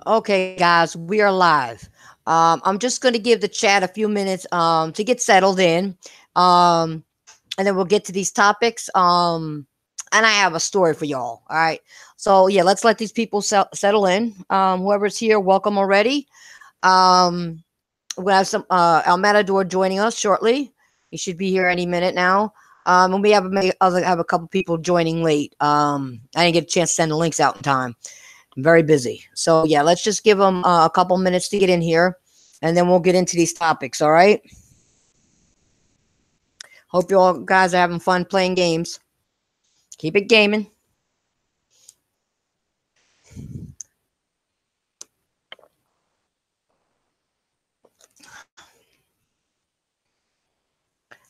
Okay, guys, we are live. I'm just going to give the chat a few minutes to get settled in, um, and then we'll get to these topics. And I have a story for y'all. All right. So yeah, let's let these people settle in. Whoever's here, welcome already. Um, we have some El Matador joining us shortly. He should be here any minute now. And we have a couple people joining late. I didn't get a chance to send the links out in time. I'm very busy. So yeah, let's just give them a couple minutes to get in here, and then we'll get into these topics. All right. Hope you all guys are having fun playing games. Keep it gaming.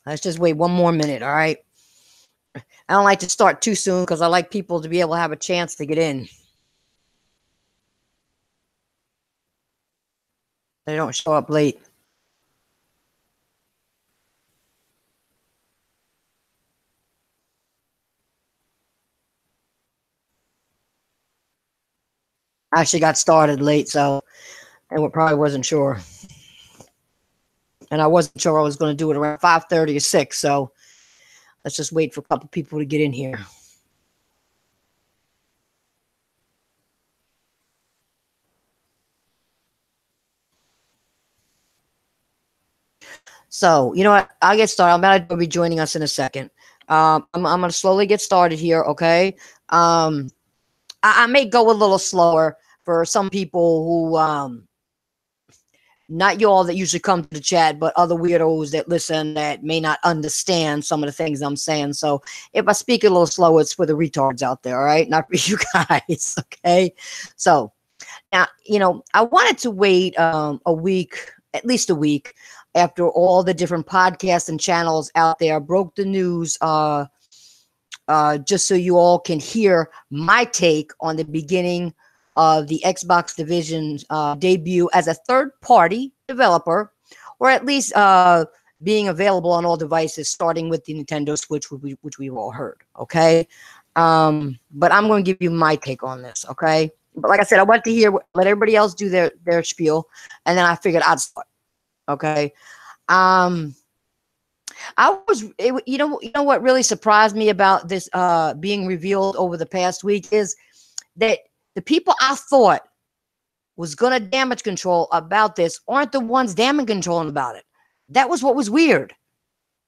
Let's just wait one more minute. All right. I don't like to start too soon because I like people to be able to have a chance to get in. They don't show up late. I actually got started late, so and probably wasn't sure. And I wasn't sure I was going to do it around 5:30 or 6. So let's just wait for a couple people to get in here. So, you know what? I'll get started. I'm about to be joining us in a second. I'm going to slowly get started here, okay? I may go a little slower for some people who, not y'all that usually come to the chat, but other weirdos that listen that may not understand some of the things I'm saying. So if I speak a little slow, it's for the retards out there, all right? Not for you guys, okay? So now, I wanted to wait a week, at least a week, after all the different podcasts and channels out there broke the news, just so you all can hear my take on the beginning of the Xbox Division's debut as a third-party developer, or at least being available on all devices, starting with the Nintendo Switch, which we've all heard, okay? But I'm going to give you my take on this, okay? But like I said, I want to let everybody else do their spiel, and then I figured I'd start, okay? You know what really surprised me about this being revealed over the past week is that the people I thought was going to damage control about this aren't the ones damage controlling about it. That was what was weird.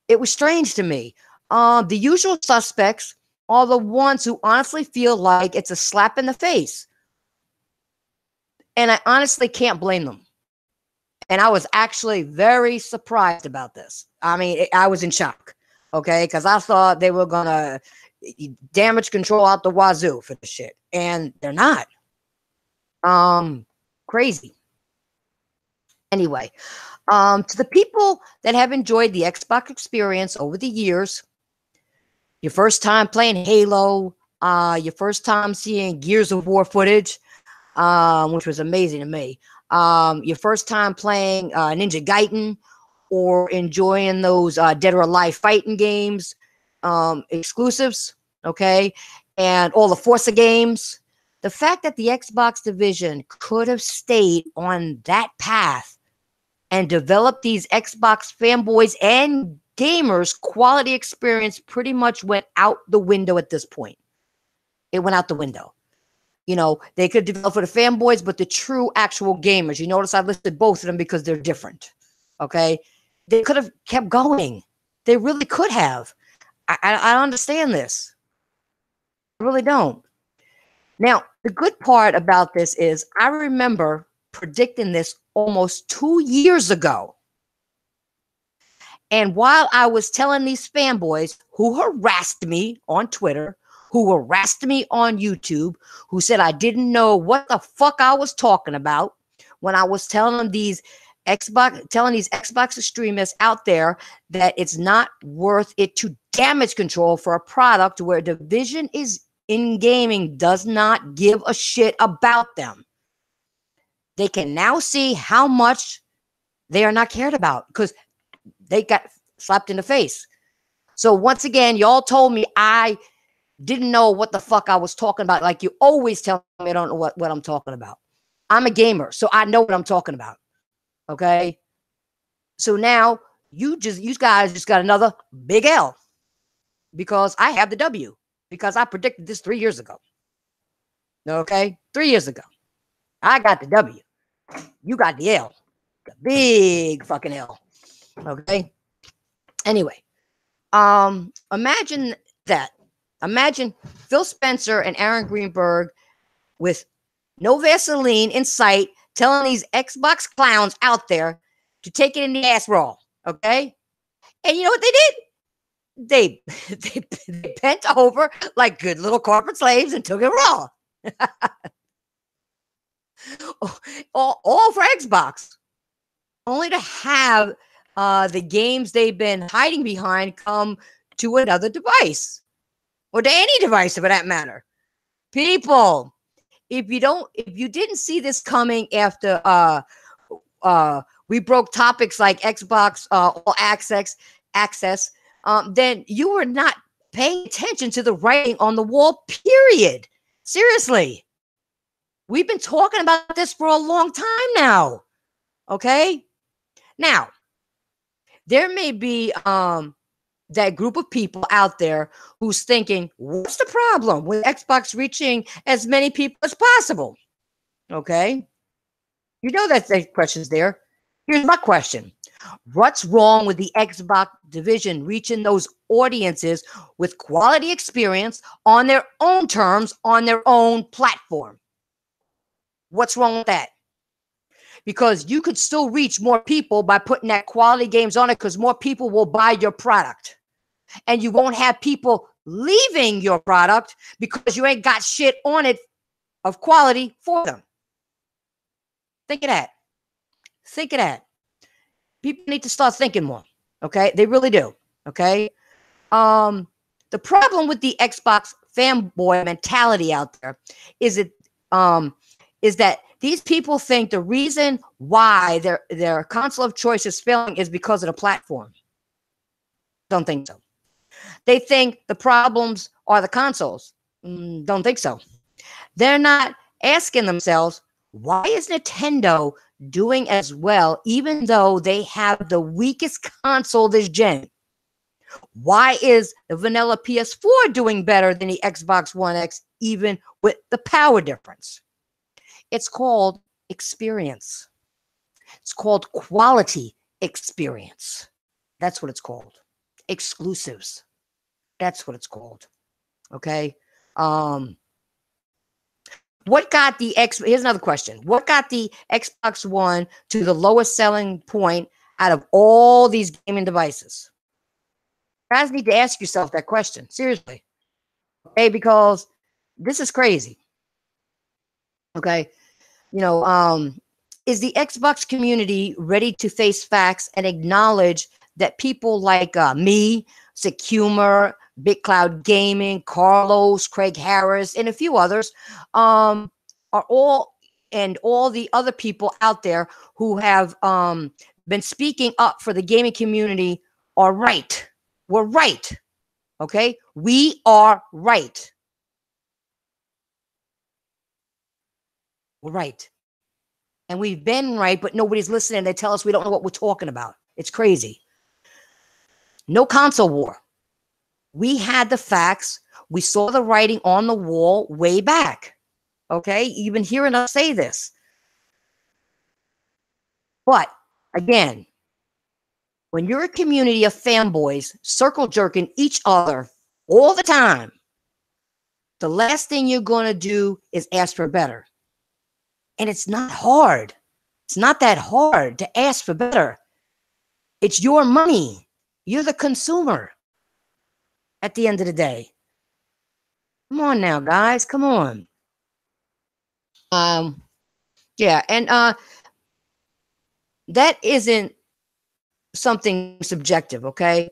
It was strange to me. The usual suspects are the ones who honestly feel like it's a slap in the face. And I honestly can't blame them. And I was actually very surprised about this. I mean, I was in shock, okay? Because I thought they were going to damage control out the wazoo for the shit. And they're not. Crazy. Anyway, to the people that have enjoyed the Xbox experience over the years, your first time playing Halo, your first time seeing Gears of War footage, which was amazing to me. Your first time playing Ninja Gaiden, or enjoying those Dead or Alive fighting games, exclusives, okay, and all the Forza games. The fact that the Xbox division could have stayed on that path and developed these Xbox fanboys and gamers quality experience pretty much went out the window at this point. It went out the window. They could develop for the fanboys, but the true actual gamers, you notice I listed both of them because they're different, okay? They could have kept going. They really could have. I understand this. I really don't. Now, the good part about this is I remember predicting this almost 2 years ago. And while I was telling these fanboys who harassed me on Twitter, who harassed me on YouTube, who said I didn't know what the fuck I was talking about, when I was telling these Xbox extremists out there that it's not worth it to damage control for a product where division is in gaming does not give a shit about them. They can now see how much they are not cared about because they got slapped in the face. So once again, y'all told me I didn't know what the fuck I was talking about. Like you always tell me I don't know what I'm talking about. I'm a gamer, so I know what I'm talking about. Okay. So now you guys just got another big L because I have the W because I predicted this 3 years ago. Okay. 3 years ago. I got the W. You got the L. The big fucking L. Okay. Anyway, imagine that. Imagine Phil Spencer and Aaron Greenberg with no Vaseline in sight, telling these Xbox clowns out there to take it in the ass raw. Okay. And you know what they did? They bent over like good little corporate slaves and took it raw. all for Xbox, only to have the games they've been hiding behind come to another device, or to any device for that matter. People, if you didn't see this coming after we broke topics like Xbox All Access, then you were not paying attention to the writing on the wall, period. Seriously. We've been talking about this for a long time now. Okay? Now, there may be that group of people out there who's thinking, what's the problem with Xbox reaching as many people as possible? Okay? You know that the question's there. Here's my question. What's wrong with the Xbox division reaching those audiences with quality experience on their own terms, on their own platform? What's wrong with that? Because you could still reach more people by putting that quality games on it, because more people will buy your product. And you won't have people leaving your product because you ain't got shit on it of quality for them. Think of that. Think of that. People need to start thinking more. Okay? They really do. Okay? The problem with the Xbox fanboy mentality out there is that these people think the reason why their console of choice is failing is because of the platform. Don't think so. They think the problems are the consoles. Don't think so. They're not asking themselves, why is Nintendo doing as well even though they have the weakest console this gen? Why is the vanilla PS4 doing better than the Xbox One X even with the power difference? It's called experience. It's called quality experience. That's what it's called. Exclusives. That's what it's called. Okay. What got the here's another question. What got the Xbox One to the lowest selling point out of all these gaming devices? You guys need to ask yourself that question. Seriously. Okay, because this is crazy. Okay. You know, is the Xbox community ready to face facts and acknowledge that people like me, Sick Humor, Big Cloud Gaming, Carlos, Craig Harris, and a few others are all the other people out there who have been speaking up for the gaming community are right? We're right. Okay? We are right. We're right. And we've been right, but nobody's listening. They tell us we don't know what we're talking about. It's crazy. No console war. We had the facts. We saw the writing on the wall way back. Okay? Even hearing us say this. But again, when you're a community of fanboys circle jerking each other all the time, the last thing you're going to do is ask for better. And it's not hard. It's not that hard to ask for better. It's your money. You're the consumer at the end of the day. Come on now, guys. Come on. Yeah, and that isn't something subjective, okay?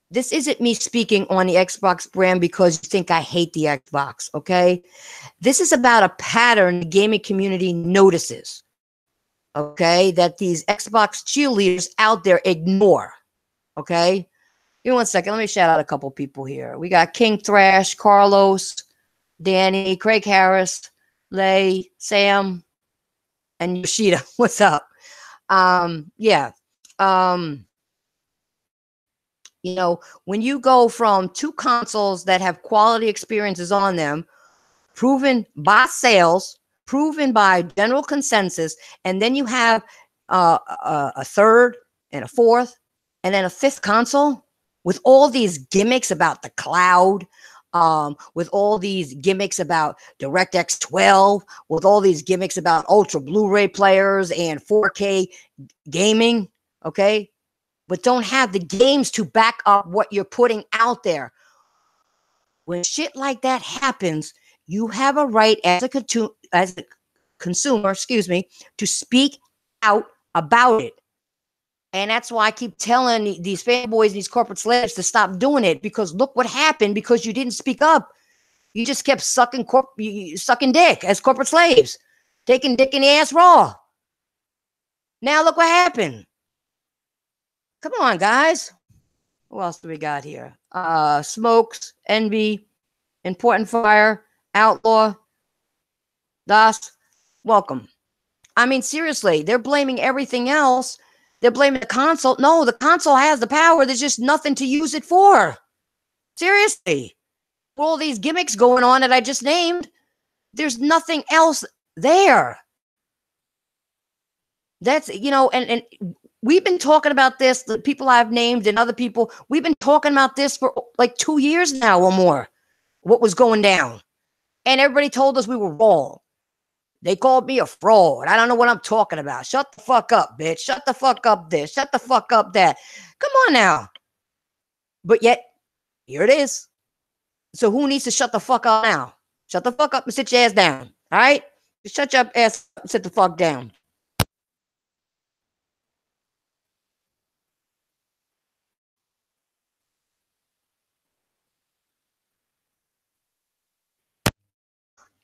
This isn't me speaking on the Xbox brand because you think I hate the Xbox, okay? This is about a pattern the gaming community notices, okay, that these Xbox cheerleaders out there ignore, okay? Give me 1 second. Let me shout out a couple people here. We got King Thrash, Carlos, Danny, Craig Harris, Lay, Sam, And Yoshida, what's up? Yeah. Um, when you go from two consoles that have quality experiences on them, proven by sales, proven by general consensus, and then you have a third and a fourth and then a fifth console with all these gimmicks about the cloud, with all these gimmicks about DirectX 12, with all these gimmicks about Ultra Blu-ray players and 4K gaming, okay? But don't have the games to back up what you're putting out there. When shit like that happens, you have a right as a consumer, to speak out about it. And that's why I keep telling these fanboys, these corporate slaves to stop doing it, because look what happened because you didn't speak up. You just kept sucking dick as corporate slaves, taking dick in the ass raw. Now look what happened. Come on, guys. Who else do we got here? Smokes, Envy, Important Fire, Outlaw, Das, welcome. I mean, seriously, they're blaming everything else. They're blaming the console. No, the console has the power. There's just nothing to use it for. Seriously. For all these gimmicks going on that I just named, there's nothing else there. That's, and we've been talking about this, the people I've named and other people, we've been talking about this for like 2 years now or more, what was going down. And everybody told us we were wrong. They called me a fraud. I don't know what I'm talking about. Shut the fuck up, bitch. Shut the fuck up this. Shut the fuck up that. Come on now. But yet, here it is. So who needs to shut the fuck up now? Shut the fuck up and sit your ass down. All right? Just shut your ass up and sit the fuck down.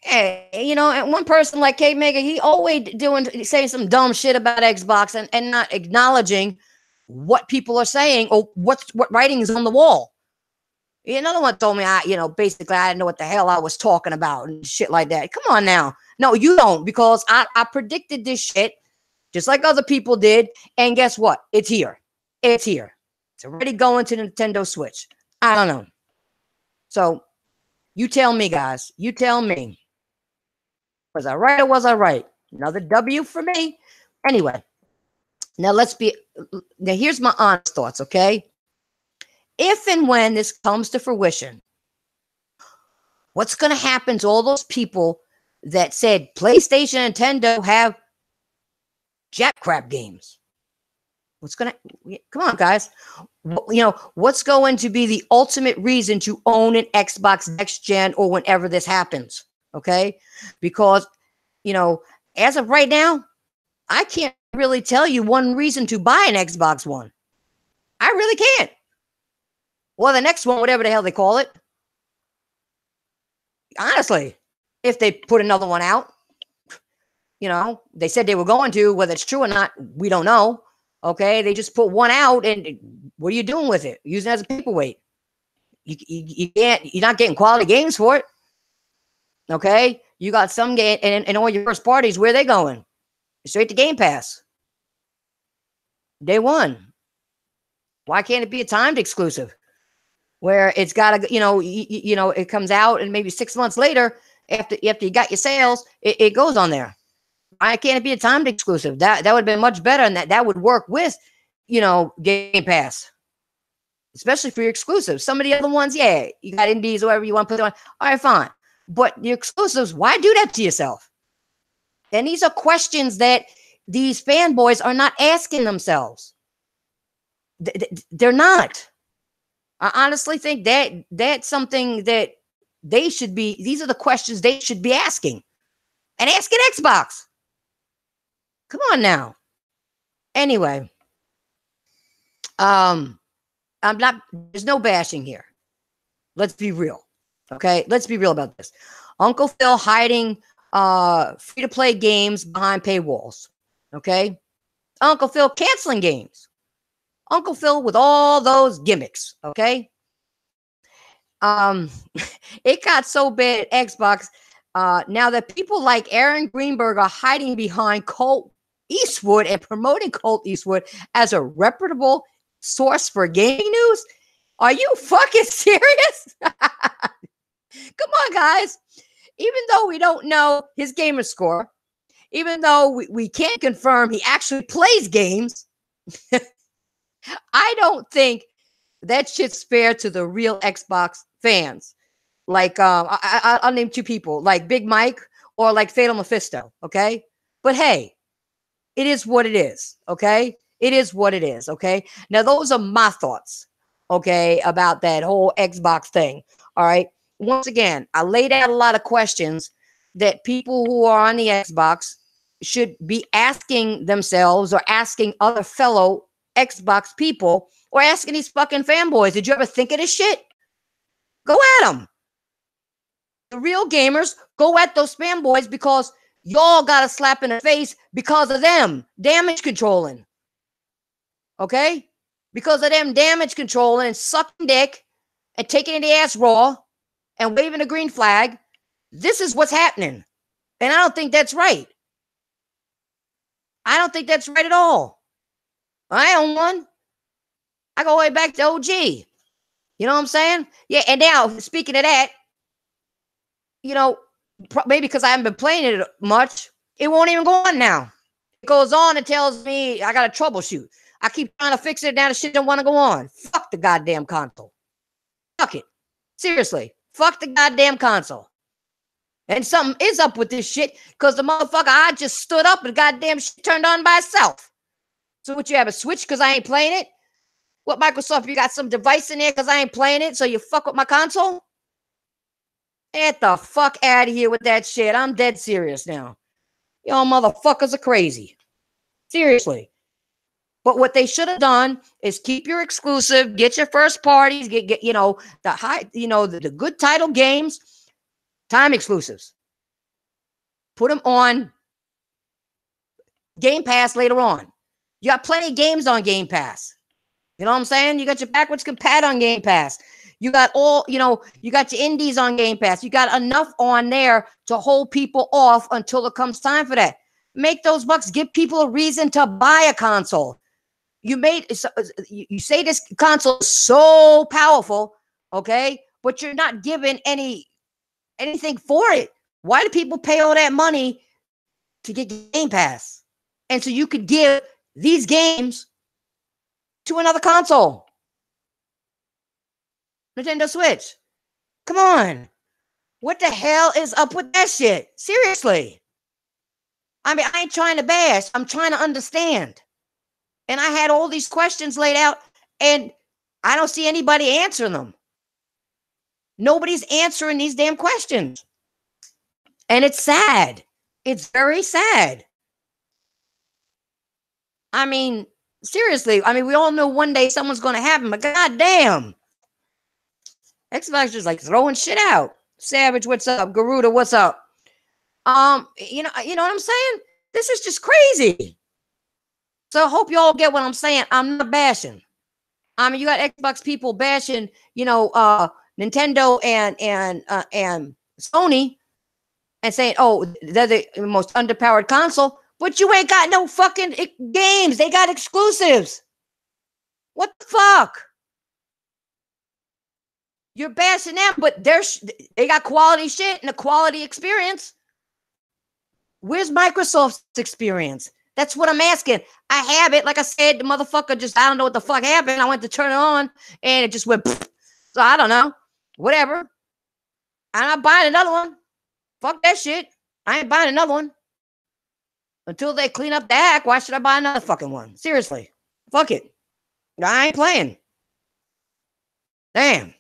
Hey, and one person like K Mega, he always saying some dumb shit about Xbox and not acknowledging what people are saying or what writing is on the wall. Another one told me basically I didn't know what the hell I was talking about and shit like that. Come on now. No, you don't, because I predicted this shit just like other people did. And guess what? It's here. It's here. It's already going to the Nintendo Switch. I don't know. So you tell me, guys. You tell me. Was I right or was I right? Another W for me. Anyway, now here's my honest thoughts, okay? If and when this comes to fruition, what's going to happen to all those people that said PlayStation and Nintendo have jack crap games? Come on, guys. What's going to be the ultimate reason to own an Xbox next gen or whenever this happens? Okay, because, as of right now, I can't really tell you one reason to buy an Xbox One. I really can't. Or the next one, whatever the hell they call it. Honestly, if they put another one out, they said they were going to, whether it's true or not, we don't know. Okay, they just put one out, and what are you doing with it? Using it as a paperweight. You can't. You're not getting quality games for it. Okay, you got some game, and all your first parties, where are they going? Straight to Game Pass. Day one. Why can't it be a timed exclusive, where it's got to, it comes out, and maybe 6 months later, after you got your sales, it goes on there. Why can't it be a timed exclusive? That would have been much better, and that would work with, Game Pass, especially for your exclusives. Some of the other ones, yeah, you got indies or whatever you want to put on. All right, fine. But the exclusives, why do that to yourself? And these are questions that these fanboys are not asking themselves. They're not. I honestly think that's something that they should be. These are the questions they should be asking, and asking Xbox. Come on now. Anyway, I'm not. There's no bashing here. Let's be real. Okay, let's be real about this. Uncle Phil hiding free-to-play games behind paywalls. Okay, Uncle Phil canceling games. Uncle Phil with all those gimmicks. Okay, it got so bad at Xbox. Now that people like Aaron Greenberg are hiding behind Colt Eastwood and promoting Colt Eastwood as a reputable source for gaming news, are you fucking serious? Come on, guys. Even though we don't know his gamer score, even though we can't confirm he actually plays games, I don't think that shit's fair to the real Xbox fans. Like, I'll name two people, like Big Mike or like Fatal Mephisto, okay? But hey, it is what it is, okay? It is what it is, okay? Now, those are my thoughts, okay, about that whole Xbox thing, all right? Once again, I laid out a lot of questions that people who are on the Xbox should be asking themselves or asking other fellow Xbox people or asking these fucking fanboys. Did you ever think of this shit? Go at them. The real gamers, go at those fanboys because y'all got a slap in the face because of them damage controlling. Okay? Because of them damage controlling and sucking dick and taking the ass raw and waving a green flag. This is what's happening. And I don't think that's right. I don't think that's right at all. I own one. I go way back to OG. You know what I'm saying? Yeah, and now, speaking of that, you know, maybe because I haven't been playing it much, it won't even go on now. It goes on and tells me I got to troubleshoot. I keep trying to fix it, now the shit don't want to go on. Fuck the goddamn console. Fuck it. Seriously. Fuck the goddamn console. And something is up with this shit because the motherfucker, I just stood up and goddamn shit turned on by itself. So what, you have a switch because I ain't playing it? What, Microsoft, you got some device in there because I ain't playing it, so you fuck with my console? Get the fuck out of here with that shit. I'm dead serious now. Y'all motherfuckers are crazy. Seriously. But what they should have done is keep your exclusive, get your first parties, get you know, the high, you know, the good title games, time exclusives. Put them on Game Pass later on. You got plenty of games on Game Pass. You know what I'm saying? You got your backwards compat on Game Pass. You got all, you know, you got your indies on Game Pass. You got enough on there to hold people off until it comes time for that. Make those bucks. Give people a reason to buy a console. You say this console is so powerful, okay? But you're not giving anything for it. Why do people pay all that money to get Game Pass? And so you could give these games to another console. Nintendo Switch. Come on. What the hell is up with that shit? Seriously. I mean, I ain't trying to bash. I'm trying to understand. And I had all these questions laid out, and I don't see anybody answering them. Nobody's answering these damn questions. And it's sad. It's very sad. I mean, seriously. I mean, we all know one day someone's going to happen, but goddamn. Xbox is like throwing shit out. Savage, what's up? Garuda, what's up? You know what I'm saying? This is just crazy. So I hope you all get what I'm saying. I'm not bashing. I mean, you got Xbox people bashing, you know, Nintendo and Sony, and saying, oh, they're the most underpowered console, but you ain't got no fucking games. They got exclusives. What the fuck? You're bashing them, but they got quality shit and a quality experience. Where's Microsoft's experience? That's what I'm asking. I have it. Like I said, the motherfucker just, I don't know what the fuck happened. I went to turn it on and it just went, pfft. So I don't know. Whatever. I'm not buying another one. Fuck that shit. I ain't buying another one. Until they clean up the act, why should I buy another fucking one? Seriously. Fuck it. I ain't playing. Damn.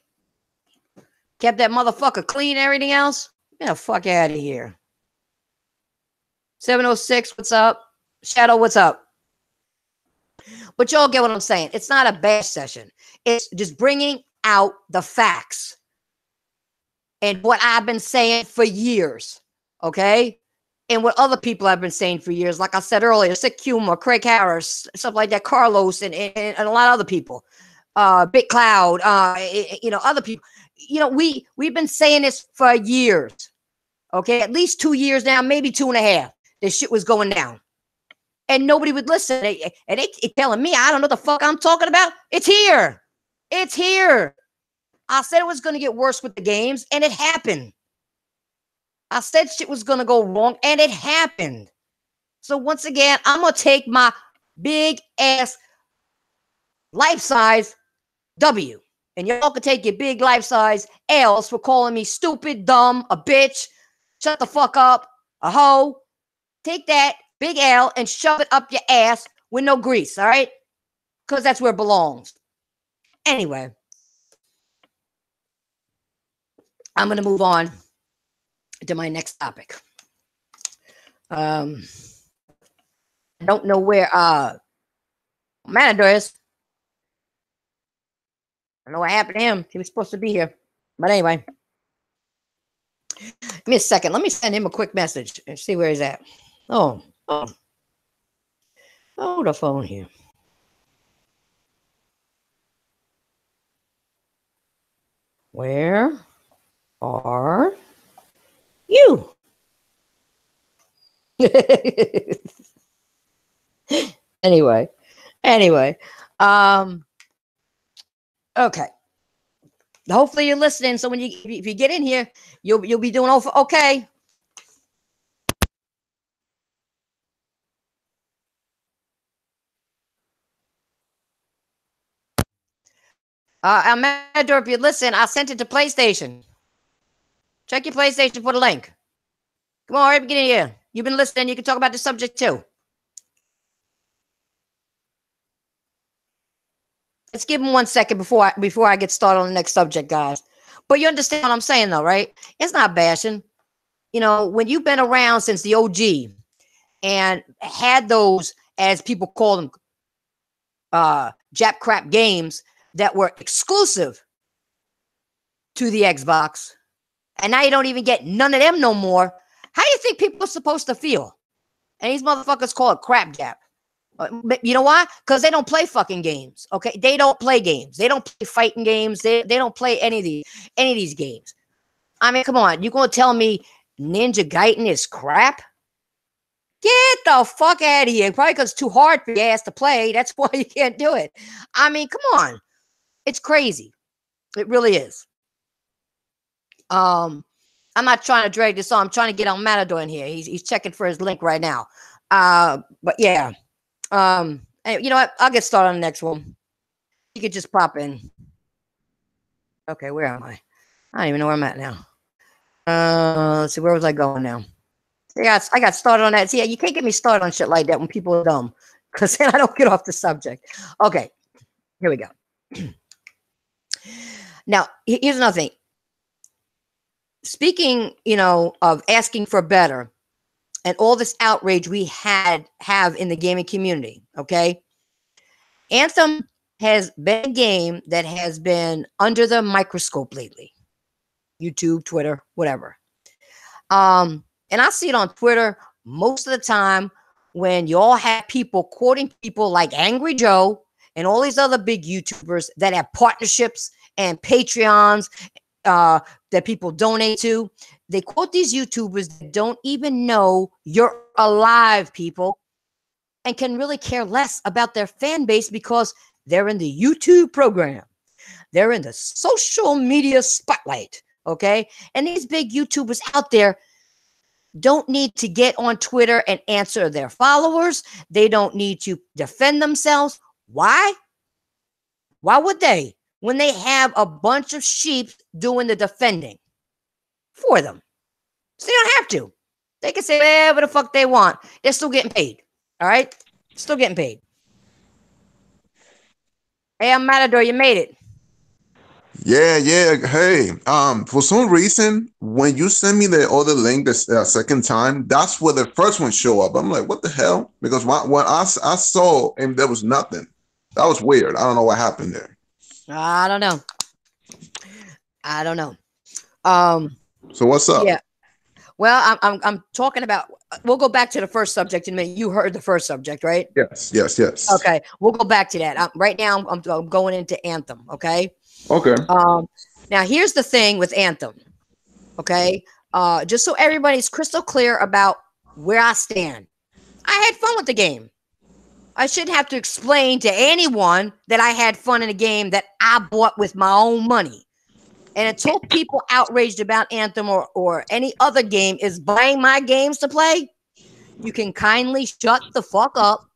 Kept that motherfucker clean and everything else. Get the fuck out of here. 706, what's up? Shadow, what's up? But y'all get what I'm saying. It's not a bash session. It's just bringing out the facts. And what I've been saying for years. Okay? And what other people have been saying for years. Like I said earlier, Sick Humor, Craig Harris, stuff like that, Carlos, and a lot of other people. Big Cloud, you know, other people. You know, we've been saying this for years. Okay, at least 2 years now, maybe 2.5. This shit was going down. And nobody would listen. And they telling me, I don't know the fuck I'm talking about. It's here. It's here. I said it was going to get worse with the games, and it happened. I said shit was going to go wrong, and it happened. So once again, I'm going to take my big ass life-size W. And y'all can take your big life-size L's for calling me stupid, dumb, a bitch, shut the fuck up, a hoe. Take that big L and shove it up your ass with no grease, all right? Because that's where it belongs. Anyway, I'm going to move on to my next topic. I don't know where Matador is. I don't know what happened to him. He was supposed to be here. But anyway, give me a second. Let me send him a quick message and see where he's at. Oh, the phone here. Where are you? Anyway, okay. Hopefully you're listening. So if you get in here, you'll be doing okay. Matador, if you listen, I sent it to PlayStation. Check your PlayStation for the link. Come on, hurry, get in here. You've been listening. You can talk about the subject too. Let's give him 1 second before I get started on the next subject, guys. But you understand what I'm saying, though, right? It's not bashing. You know, when you've been around since the OG and had those, as people call them, Jap crap games that were exclusive to the Xbox, and now you don't even get none of them no more. How do you think people are supposed to feel? And these motherfuckers call it crap Jap. You know why? Because they don't play fucking games. Okay, they don't play games. They don't play fighting games. They don't play any of these games. I mean, come on, you gonna tell me Ninja Gaiden is crap? Get the fuck out of here. Probably because it's too hard for your ass to play. That's why you can't do it. I mean, come on. It's crazy. It really is. I'm not trying to drag this on. I'm trying to get on Matador in here. He's checking for his link right now. But yeah. You know what? I'll get started on the next one. You could just pop in. Okay, where am I? I don't even know where I'm at now. Let's see, where was I going now? See, I got started on that. See, you can't get me started on shit like that when people are dumb, because then I don't get off the subject. Okay, here we go. Now, here's another thing. Speaking, of asking for better and all this outrage we have in the gaming community, okay? Anthem has been a game that has been under the microscope lately. YouTube, Twitter, whatever. And I see it on Twitter most of the time when you all have people quoting people like Angry Joe and all these other big YouTubers that have partnerships and Patreons that people donate to. They quote these YouTubers that don't even know you're alive, people, and can really care less about their fan base because they're in the YouTube program. They're in the social media spotlight, okay? And these big YouTubers out there don't need to get on Twitter and answer their followers. They don't need to defend themselves. Why? Why would they? When they have a bunch of sheep doing the defending for them. So they don't have to. They can say whatever the fuck they want. They're still getting paid. All right? Still getting paid. Hey, I'm Matador. You made it. Yeah. Hey, for some reason, when you send me the other link the second time, that's where the first one show up. I'm like, what the hell? Because when I saw and there was nothing. That was weird. I don't know what happened there. I don't know. So what's up? Yeah. Well, I'm talking about. We'll go back to the first subject in a minute. You heard the first subject, right? Yes. Okay, we'll go back to that. Right now, I'm going into Anthem. Okay. Okay. Now here's the thing with Anthem. Okay, just so everybody's crystal clear about where I stand. I had fun with the game. I shouldn't have to explain to anyone that I had fun in a game that I bought with my own money. And until people outraged about Anthem or any other game is buying my games to play, you can kindly shut the fuck up.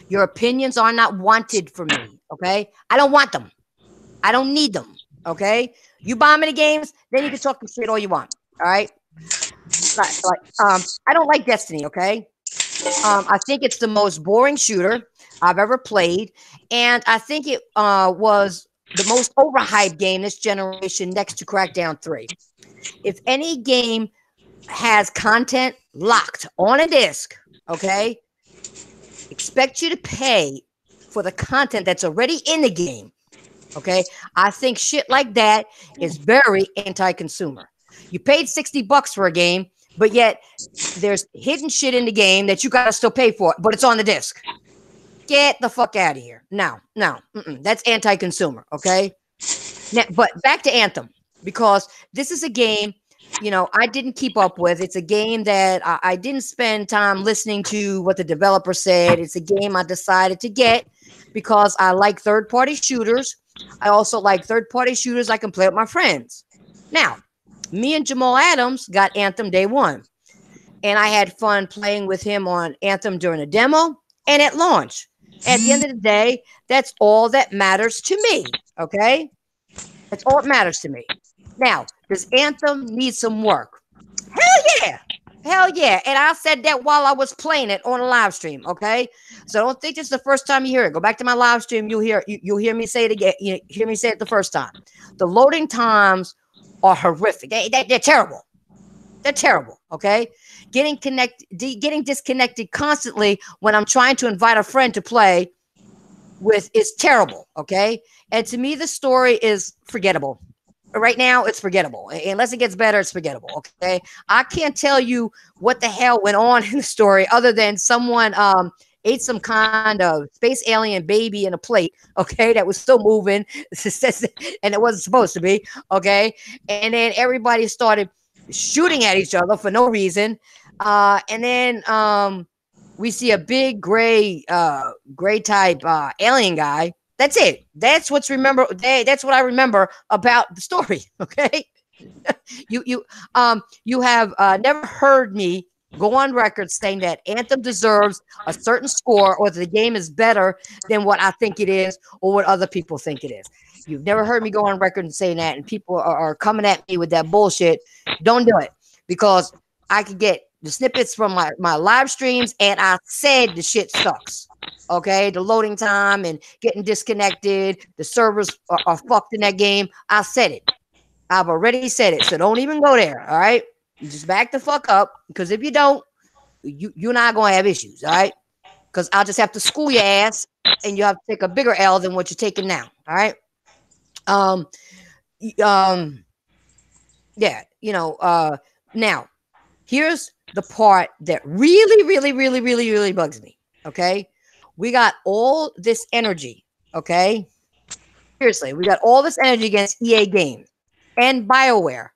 Your opinions are not wanted from me, okay? I don't want them. I don't need them, okay? You buy me the games, then you can talk shit all you want, all right? I don't like Destiny, okay? I think it's the most boring shooter I've ever played, and I think it was the most overhyped game this generation next to Crackdown 3. If any game has content locked on a disc, okay, expect you to pay for the content that's already in the game, okay? I think shit like that is very anti-consumer. You paid $60 for a game, but yet there's hidden shit in the game that you gotta still pay for, but it's on the disc. Get the fuck out of here. No, that's anti-consumer, okay? Now, but back to Anthem, because this is a game, I didn't keep up with. It's a game that I didn't spend time listening to what the developer said. It's a game I decided to get because I like third-party shooters. I also like third-party shooters I can play with my friends. Now, me and Jamal Adams got Anthem day one, and I had fun playing with him on Anthem during a demo and at launch. At the end of the day, that's all that matters to me, okay? That's all that matters to me. Now, does Anthem need some work? Hell yeah. Hell yeah. And I said that while I was playing it on a live stream, okay? So don't think this is the first time you hear it. Go back to my live stream. You'll hear me say it again. You hear me say it the first time. The loading times are horrific. They're terrible. They're terrible, okay? Getting disconnected constantly when I'm trying to invite a friend to play with is terrible, okay? And to me, the story is forgettable. Right now, it's forgettable. Unless it gets better, it's forgettable, okay? I can't tell you what the hell went on in the story other than someone ate some kind of space alien baby in a plate, okay, that was still moving, and it wasn't supposed to be, okay? And then everybody started shooting at each other for no reason. And then we see a big gray type alien guy. That's it. That's what I remember about the story. Okay. You have never heard me go on record saying that Anthem deserves a certain score or that the game is better than what I think it is or what other people think it is. You've never heard me go on record and saying that, and people are coming at me with that bullshit. Don't do it, because I could get the snippets from my live streams, and I said the shit sucks. Okay, the loading time and getting disconnected, the servers are fucked in that game. I said it. I've already said it, so don't even go there. All right, you just back the fuck up, because if you don't, you're not gonna have issues. All right, because I'll just have to school your ass, and you have to take a bigger L than what you're taking now. All right. Yeah, now here's the part that really bugs me. Okay, we got all this energy. Okay, seriously, we got all this energy against EA Games and BioWare.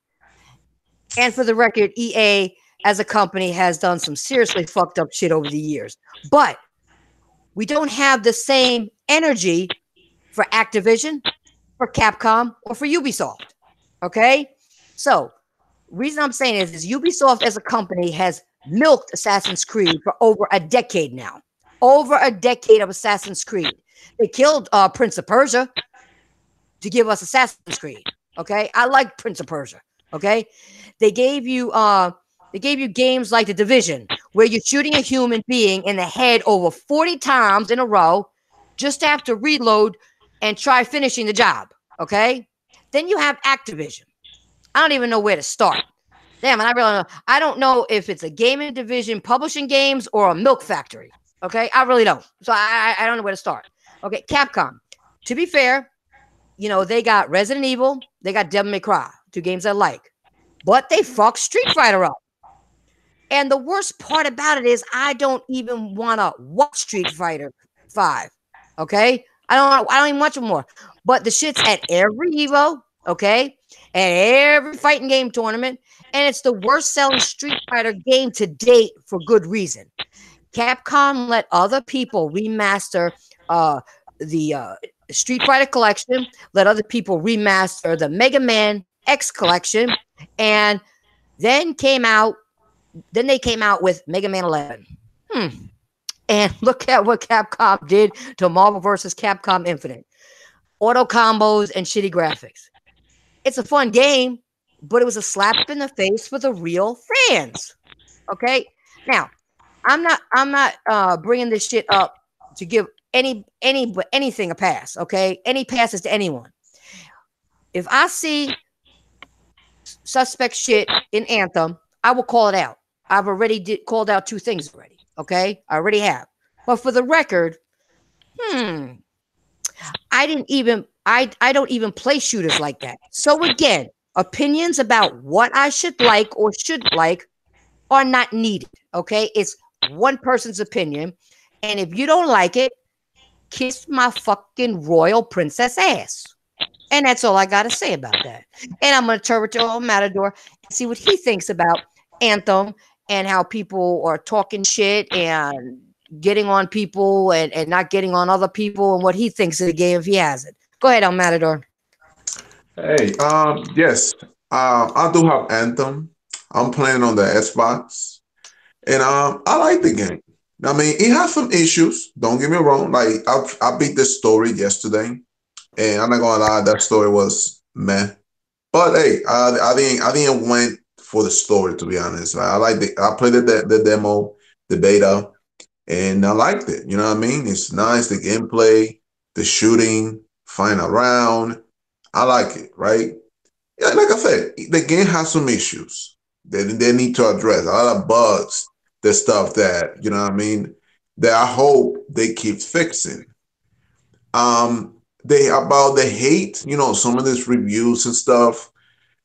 And for the record, EA as a company has done some seriously fucked up shit over the years, but we don't have the same energy for Activision, for Capcom, or for Ubisoft. Okay, so reason I'm saying is Ubisoft as a company has milked Assassin's Creed for over a decade now. Over a decade of Assassin's Creed. They killed Prince of Persia to give us Assassin's Creed. Okay, I like Prince of Persia. Okay, they gave you games like The Division, where you're shooting a human being in the head over 40 times in a row just to have to reload and try finishing the job. Okay, then you have Activision. I don't even know where to start. Damn, and I don't know if it's a gaming division publishing games or a milk factory. Okay, I really don't. So I don't know where to start. Okay, Capcom. To be fair, they got Resident Evil, they got Devil May Cry, 2 games I like, but they fucked Street Fighter up. And the worst part about it is I don't even want to watch Street Fighter 5. Okay, I don't even watch it more. But the shit's at every Evo. Okay, at every fighting game tournament, and it's the worst selling Street Fighter game to date for good reason. Capcom let other people remaster the Street Fighter collection, let other people remaster the Mega Man X collection, and then they came out with Mega Man 11. And look at what Capcom did to Marvel vs. Capcom Infinite. Auto combos and shitty graphics. It's a fun game, but it was a slap in the face for the real fans. Okay? Now, I'm not bringing this shit up to give anything a pass, okay? Any passes to anyone. If I see suspect shit in Anthem, I will call it out. I've already called out 2 things already, okay? I already have. But for the record, I don't even play shooters like that. So again, opinions about what I should like or shouldn't like are not needed, okay? It's one person's opinion, and if you don't like it, kiss my fucking royal princess ass. And that's all I got to say about that. And I'm going to turn it to Matador and see what he thinks about Anthem and how people are talking shit and getting on people and not getting on other people, and what he thinks of the game if he has it. Go ahead, El Matador. Hey, yes, I do have Anthem. I'm playing on the Xbox, and I like the game. I mean, it has some issues. Don't get me wrong. Like I beat this story yesterday, and I'm not gonna lie, that story was meh. But hey, I didn't went for the story, to be honest. I played the demo, the beta, and I liked it. You know what I mean? It's nice, the gameplay, the shooting, flying around. I like it, right? Yeah, like I said, the game has some issues that they need to address. A lot of bugs, the stuff that, you know what I mean, that I hope they keep fixing. They about the hate, some of these reviews and stuff.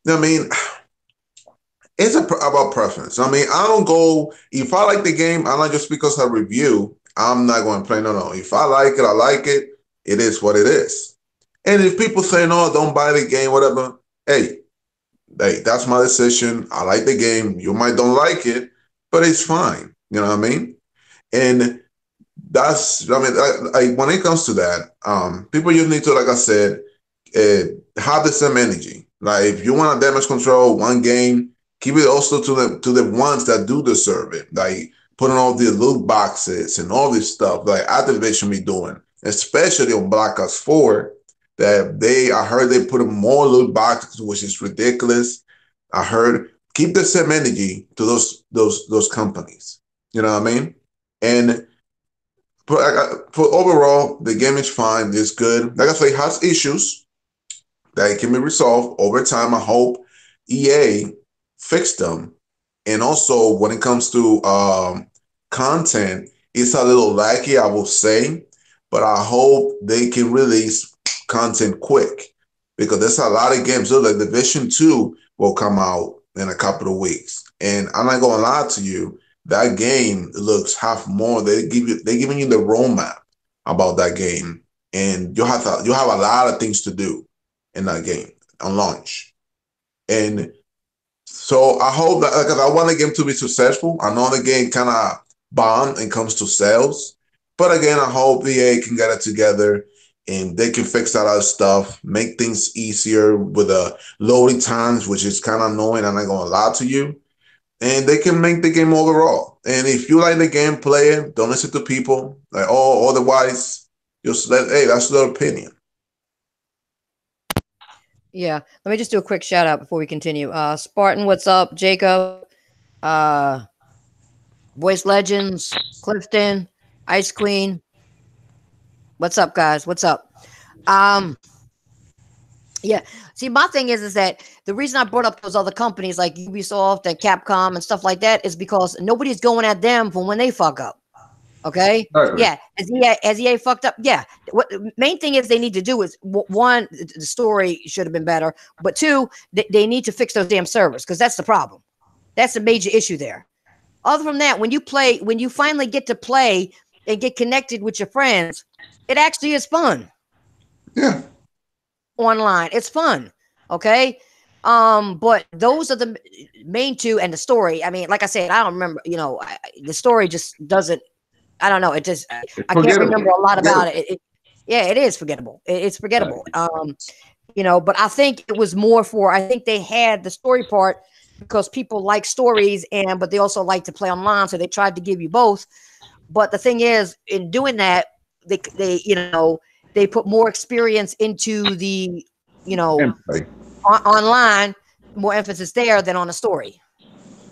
I mean, it's about preference. I mean, I don't go, if I like the game, I'm not just because I review, I'm not going to play. No. If I like it, I like it. It is what it is. And if people say, no, don't buy the game, whatever, hey, that's my decision. I like the game. You might don't like it, but it's fine. You know what I mean? And when it comes to that, people just need to, like I said, have the same energy. Like if you want to damage control one game, keep it also to the ones that do deserve it. Like putting all the loot boxes and all this stuff like Activision be doing, especially on Black Ops 4. I heard they put more loot boxes, which is ridiculous. I heard keep the same energy to those companies. You know what I mean? And for overall, the game is fine. It's good. Like I say, it has issues that can be resolved over time. I hope EA fixed them. And also, when it comes to content, it's a little laggy, I will say. But I hope they can release content quick because there's a lot of games. So like Division 2 will come out in a couple of weeks. And I'm not going to lie to you. That game looks half more. They're giving you the roadmap about that game, and you have a lot of things to do in that game on launch. And so I hope that because I want the game to be successful. I know the game kind of bombed when it comes to sales, but again, I hope EA can get it together and they can fix that other stuff, make things easier with the loading times, which is kind of annoying. I'm not going to lie to you. And they can make the game overall. And if you like the game, play it. Don't listen to people. Like, otherwise, just that's their opinion. Yeah. Let me just do a quick shout out before we continue. Spartan, what's up? Jacob, Voice Legends, Clifton, Ice Queen. What's up, guys? What's up? Yeah. See, my thing is that the reason I brought up those other companies like Ubisoft and Capcom and stuff like that is because nobody's going at them for when they fuck up. Okay. Exactly. Yeah. As EA fucked up. Yeah. What the main thing is they need to do is one, the story should have been better, but two, they need to fix those damn servers because that's the problem. That's a major issue there. Other from that, when you finally get to play and get connected with your friends, it actually is fun. Yeah. Online. It's fun. Okay. But those are the main two, and the story. I mean, like I said, I don't remember. The story just doesn't. I don't know. It just It's I can't remember forgettable. a lot about Forgettable. it. Yeah, it is forgettable. It's Right. forgettable. But I think it was more for. I think they had the story part because people like stories, but they also like to play online, so they tried to give you both. But the thing is, in doing that, they put more experience into the you know Gameplay. online, more emphasis there than on the story.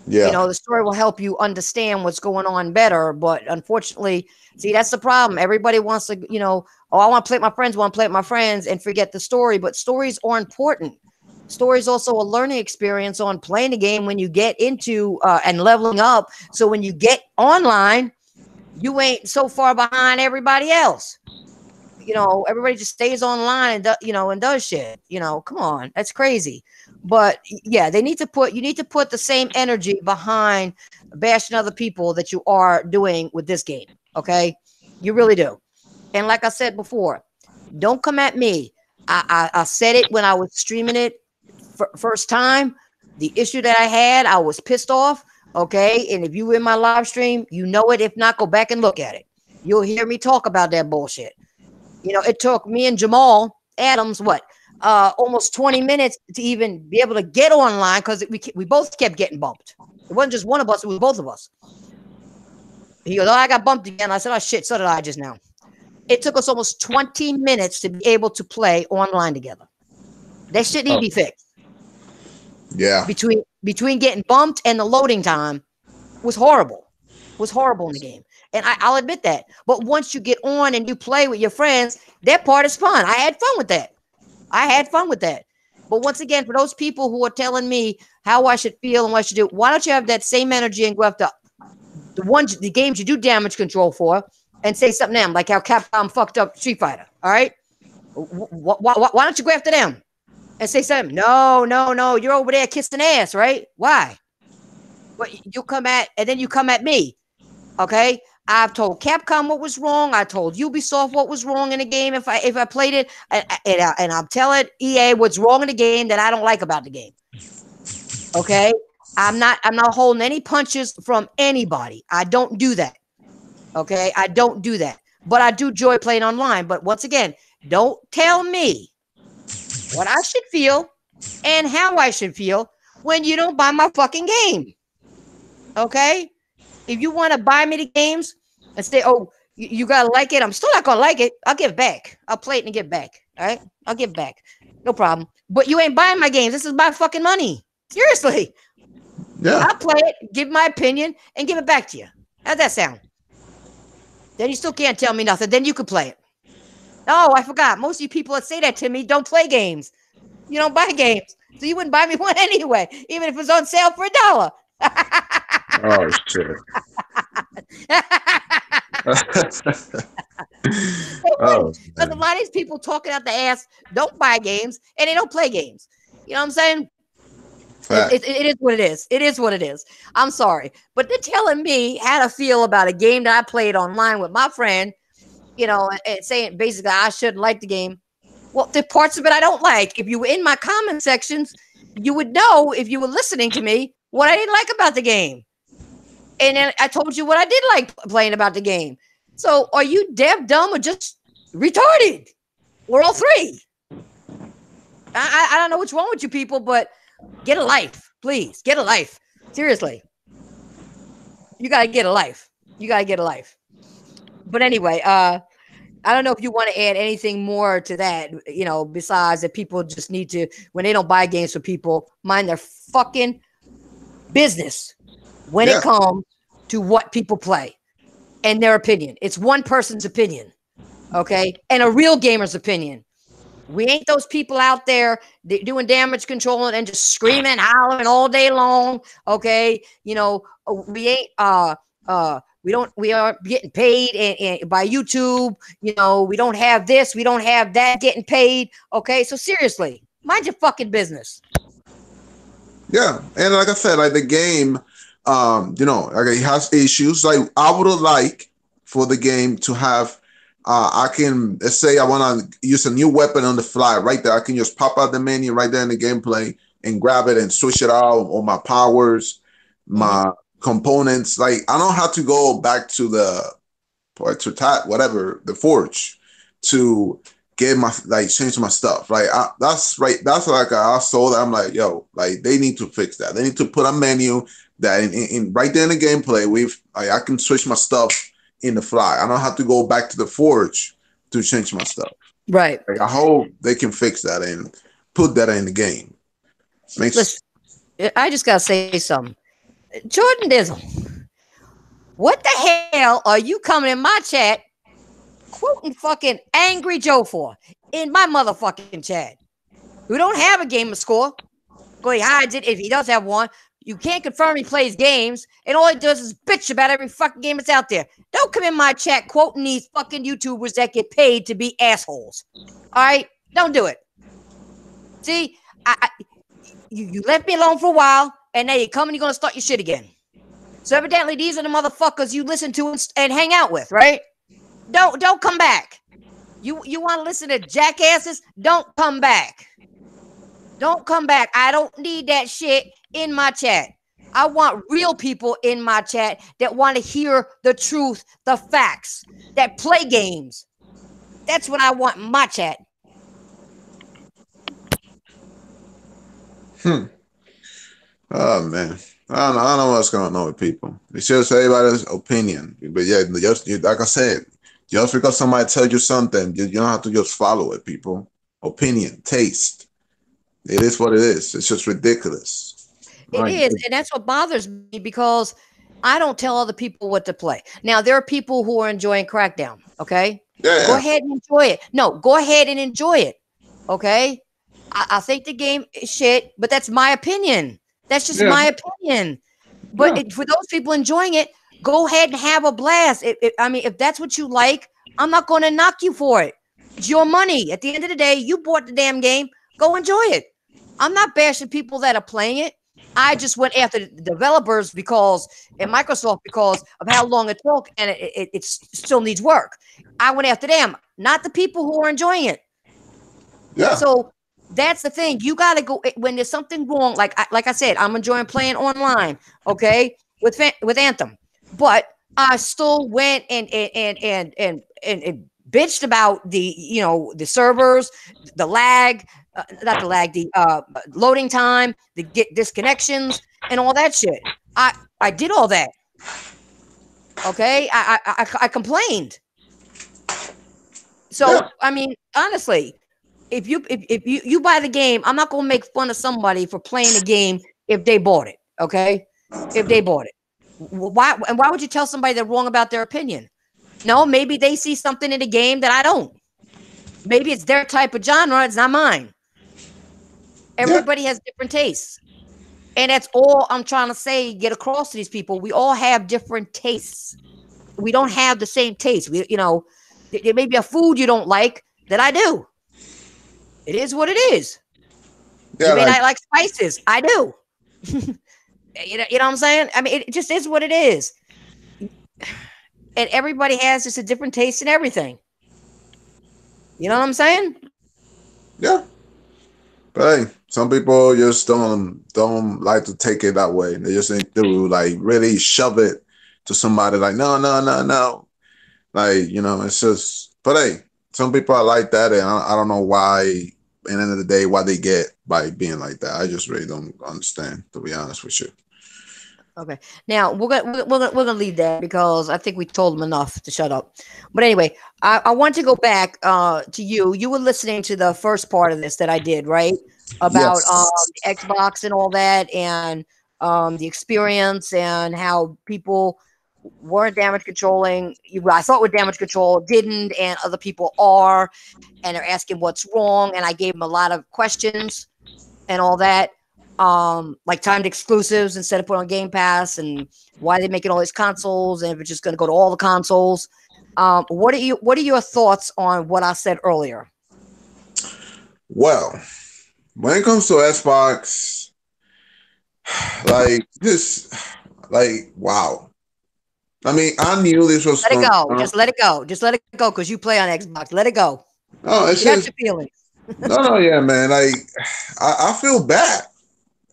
Yeah. The story will help you understand what's going on better. But unfortunately, see, that's the problem. Everybody wants to, oh, I want to play with my friends, want to play with my friends and forget the story. But stories are important. Stories also a learning experience on playing the game when you get into and leveling up. So when you get online, you ain't so far behind everybody else. Everybody just stays online and and does shit. Come on, that's crazy. But yeah, you need to put the same energy behind bashing other people that you are doing with this game. Okay, you really do. And like I said before, don't come at me. I said it when I was streaming it first time. The issue that I had, I was pissed off. Okay, and if you were in my live stream, you know it. If not, go back and look at it. You'll hear me talk about that bullshit. It took me and Jamal Adams almost 20 minutes to even be able to get online because we both kept getting bumped. It wasn't just one of us; it was both of us. He goes, "Oh, I got bumped again." I said, "Oh shit, so did I just now." It took us almost 20 minutes to be able to play online together. That shit need to Oh, be fixed. yeah. Between getting bumped and the loading time was horrible. Was horrible in the game. And I'll admit that. But once you get on and you play with your friends, that part is fun. I had fun with that. I had fun with that. But once again, for those people who are telling me how I should feel and what I should do, why don't you have that same energy and go after the games you do damage control for and say something to them, like how Capcom fucked up Street Fighter. All right? Why don't you go after them and say something? No, no, no. You're over there kissing ass, right? Why? But you come at me. Okay, I've told Capcom what was wrong. I told Ubisoft what was wrong in the game if I played it, and I'm telling EA what's wrong in the game that I don't like about the game. Okay, I'm not holding any punches from anybody. I don't do that. Okay, I don't do that. But I do enjoy playing online. But once again, don't tell me what I should feel and how I should feel when you don't buy my fucking game. Okay. If you want to buy me the games and say, "Oh, you gotta like it," I'm still not gonna like it. I'll give it back. I'll play it and give it back. All right, I'll give it back. No problem. But you ain't buying my games. This is my fucking money. Seriously, Yeah. I'll play it, give my opinion, and give it back to you. How's that sound? Then you still can't tell me nothing. Then you could play it. Oh, I forgot. Most of you people that say that to me don't play games. You don't buy games, so you wouldn't buy me one anyway, even if it was on sale for $1. Oh shit. Oh Because a man. lot of these people talking out the ass don't buy games and they don't play games. You know what I'm saying? Fact. It is what it is. It is what it is. I'm sorry. But they're telling me how to feel about a game that I played online with my friend, and saying basically I shouldn't like the game. Well, the parts of it I don't like. If you were in my comment sections, you would know if you were listening to me what I didn't like about the game. And then I told you what I did like playing about the game. So are you deaf, dumb, or just retarded? We're all three. I don't know what's wrong with you people, but get a life, please. Get a life. Seriously. You gotta get a life. You gotta get a life. But anyway, I don't know if you want to add anything more to that, besides that people just need to, when they don't buy games for people, mind their fucking business when it Yeah. comes to what people play and their opinion. It's one person's opinion, okay? And a real gamer's opinion. We ain't those people out there doing damage control and just screaming, hollering all day long, okay? We ain't we aren't getting paid and by YouTube. We don't have this, we don't have that getting paid, okay? So seriously, mind your fucking business. Yeah. And like I said, like the game, like it has issues. Like I would like for the game to have I can, let's say I want to use a new weapon on the fly right there. I can just pop out the menu right there in the gameplay and grab it and switch it out, or my powers, my components. Like I don't have to go back to whatever the forge to get my change my stuff. Right. That's right. That's like I saw that. I'm like, yo, like they need to fix that. They need to put a menu that in right there in the gameplay, I can switch my stuff in the fly. I don't have to go back to the forge to change my stuff. Right. Like, I hope they can fix that and put that in the game. Listen, I just gotta say something. Jordan Dizzle, what the hell are you coming in my chat quoting fucking Angry Joe for in my motherfucking chat? Who don't have a game of score. Go, he hides it if he does have one. You can't confirm he plays games, and all he does is bitch about every fucking game that's out there. Don't come in my chat quoting these fucking YouTubers that get paid to be assholes. All right? Don't do it. See, you left me alone for a while, and now you're coming, you're going to start your shit again. So evidently, these are the motherfuckers you listen to and hang out with, right? Don't come back. You want to listen to jackasses? Don't come back. Don't come back. I don't need that shit in my chat. I want real people in my chat that want to hear the truth, the facts, that play games. That's what I want in my chat. Oh man, I don't know what's going on with people. It's just everybody's opinion. But yeah, like I said, just because somebody tells you something, you don't have to just follow it. People, opinion, taste. It is what it is. It's just ridiculous. It is, and that's what bothers me because I don't tell other people what to play. Now, there are people who are enjoying Crackdown, okay? Yeah. Go ahead and enjoy it. No, go ahead and enjoy it, okay? I think the game is shit, but that's my opinion. That's just my opinion. But for those people enjoying it, go ahead and have a blast. I mean, if that's what you like, I'm not going to knock you for it. It's your money. At the end of the day, you bought the damn game. Go enjoy it. I'm not bashing people that are playing it. I just went after the developers and Microsoft because of how long it took and it still needs work. I went after them, not the people who are enjoying it. Yeah. So that's the thing. You got to go when there's something wrong. Like I said, I'm enjoying playing online, okay, with Anthem, but I still went and bitched about the servers, the lag. Not the lag, the loading time, the disconnections, and all that shit. I did all that. Okay, I complained. So I mean, honestly, if you buy the game, I'm not gonna make fun of somebody for playing the game if they bought it. Okay, if they bought it, why would you tell somebody they're wrong about their opinion? No, maybe they see something in the game that I don't. Maybe it's their type of genre. It's not mine. Everybody has different tastes. And that's all I'm trying to say, get across to these people. We all have different tastes. We don't have the same taste. There may be a food you don't like that I do. It is what it is. Yeah, you may not like spices. I do. You know what I'm saying? I mean, it just is what it is. And everybody has just a different taste in everything. You know what I'm saying? Yeah. But hey, some people just don't like to take it that way. They just need to really shove it to somebody like, no. Like, it's just, but hey, some people are like that. And I don't know why, at the end of the day, why they get by being like that. I just really don't understand, to be honest with you. Okay. Now we're gonna leave that because I think we told them enough to shut up. But anyway, I want to go back to you. You were listening to the first part of this that I did, right? About the Xbox and all that, and the experience and how people weren't damage controlling. I thought with damage control didn't, and other people are, and they're asking what's wrong. And I gave them a lot of questions and all that. Like timed exclusives instead of put on Game Pass, and why they making all these consoles, and if it's just going to go to all the consoles. What are your thoughts on what I said earlier? Well, when it comes to Xbox, wow. I mean, I knew this was. Let it go. Just let it go. Just let it go because you play on Xbox. Let it go. Oh, it's just your feelings. No, yeah, man. Like, I feel bad.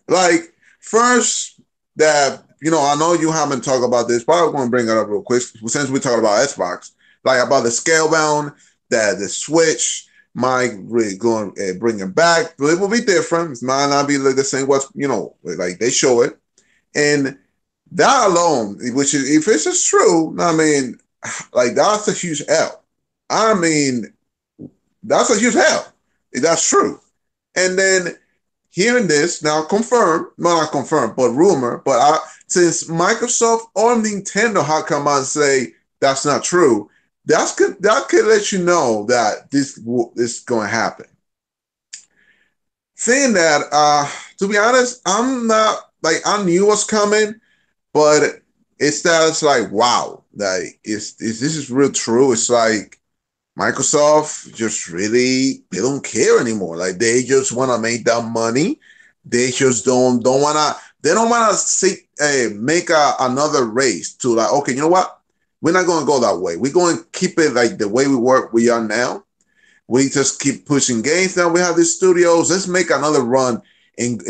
Like, first, that, I know you haven't talked about this, but I'm going to bring it up real quick since we talked about Xbox, like about the Scalebound, that the Switch might really go and bring it back, but it will be different. It might not be like the same. What's like they show it, and that alone, which is if it's just true, I mean, like that's a huge L. I mean, that's a huge L. That's true. And then hearing this now confirmed, well, not confirmed, but rumor. But since Microsoft or Nintendo have come out and say that's not true, that could let you know that this is going to happen. Saying that, to be honest, I'm not like I knew it was coming, but it's like wow, like is this is real true? It's like Microsoft just really they don't care anymore. Like they just want to make that money. They just don't want to. They don't want to seek make another race to like. Okay, you know what? We're not going to go that way. We're going to keep it like the way we are now. We just keep pushing games. Now we have these studios. Let's make another run, and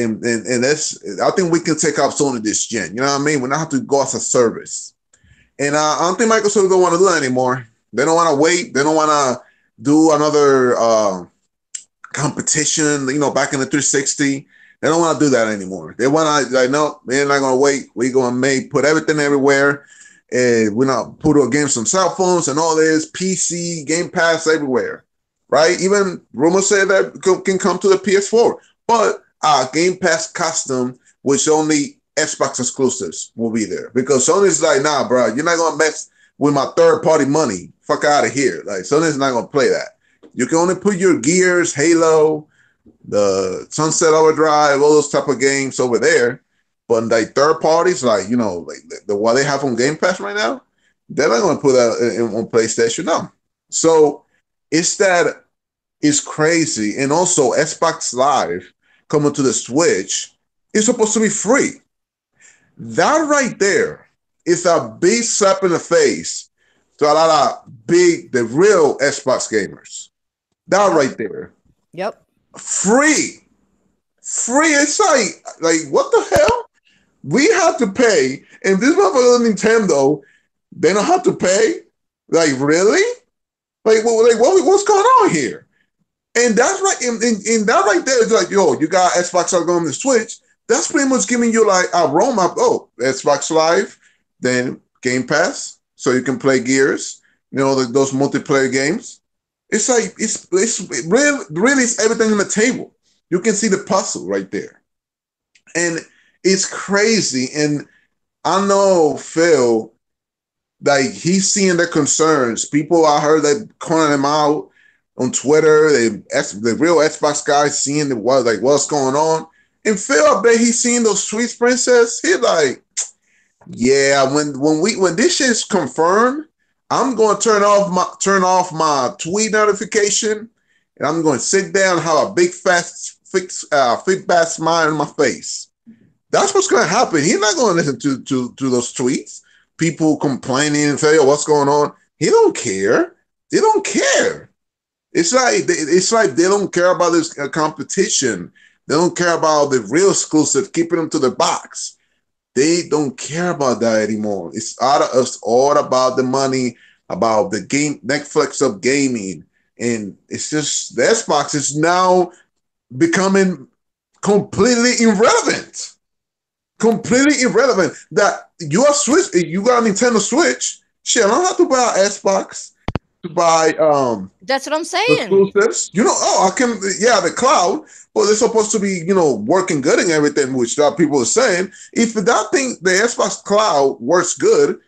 let's. I think we can take off Sony this gen. You know what I mean? We don't have to go as a service. And I don't think Microsoft don't want to do that anymore. They don't want to wait. They don't want to do another competition. Back in the 360, they don't want to do that anymore. They want to like, no, we're not going to wait. We're going to put everything everywhere, and we're not put our games on cell phones and all this PC Game Pass everywhere, right? Even rumors say that can come to the PS4, but Game Pass custom, which only Xbox exclusives will be there because Sony's like, nah, bro, you're not gonna mess with my third party money. Fuck out of here. Like Sony's not gonna play that. You can only put your Gears, Halo, the Sunset Overdrive, all those type of games over there. But like third parties, like like the what they have on Game Pass right now, they're not gonna put that on PlayStation. No. So it's crazy. And also Xbox Live coming to the Switch is supposed to be free. That right there is a big slap in the face to a lot of the real Xbox gamers. That Yep. right there. Yep. Free. Free. It's like what the hell? We have to pay. And this motherfucker Nintendo, they don't have to pay? Like, really? What's going on here? And that's right. And that right there is like, yo, you got Xbox Live going to Switch. That's pretty much giving you like a roadmap. Oh, Xbox Live, then Game Pass, so you can play Gears. Those multiplayer games. It's like it really is everything on the table. You can see the puzzle right there, and it's crazy. And I know Phil, like he's seeing the concerns. People I heard that calling him out on Twitter. The real Xbox guys seeing what's going on. And Phil, I bet he's seeing those tweets, Princess. He like, yeah, when this shit's confirmed, I'm going to turn off my tweet notification, and I'm going to sit down and have a big fat smile on my face. That's what's going to happen. He's not going to listen to those tweets. People complaining and say, "Oh, what's going on?" He don't care. They don't care. It's like they don't care about this competition. They don't care about the real exclusive, keeping them to the box. They don't care about that anymore. It's all about the money, about the game, Netflix of gaming. And it's just the Xbox is now becoming completely irrelevant. Completely irrelevant. That you got a Nintendo Switch. Shit, I don't have to buy an Xbox to buy That's what I'm saying. exclusives. I can the cloud, but it's supposed to be, working good and everything, which that people are saying. If that thing, the Xbox Cloud works good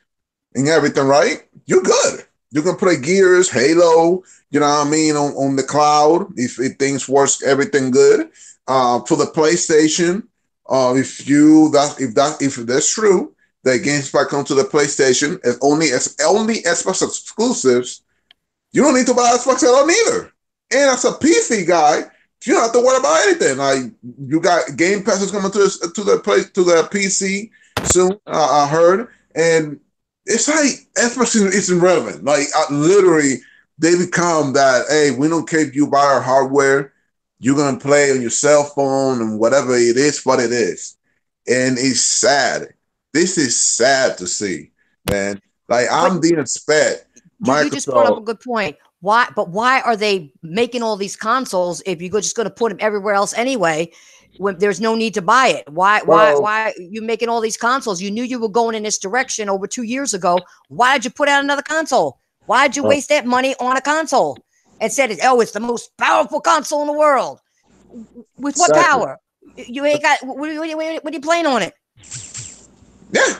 and everything, right? You're good. You can play Gears, Halo, you know what I mean, on the cloud if things works everything good. For the PlayStation, if that's true, that games might come to the PlayStation as only Xbox exclusives. You don't need to buy Xbox at all either. And as a PC guy, you don't have to worry about anything. Like you got Game Passes coming to the PC soon. I heard, and it's like Xbox is irrelevant. Like literally, they become that. Hey, we don't care if you buy our hardware. you're gonna play on your cell phone and whatever it is, what it is. And it's sad. This is sad to see, man. Like But I'm didn't expect you just brought up a Microsoft. good point. Why? But why are they making all these consoles if you're just going to put them everywhere else anyway? When there's no need to buy it. Well, Why you making all these consoles? You knew you were going in this direction over 2 years ago. Why did you put out another console? Why did you uh, waste that money on a console and said, "Oh, it's the most powerful console in the world"? With what exactly. power? You ain't got. What are you playing on it? Yeah.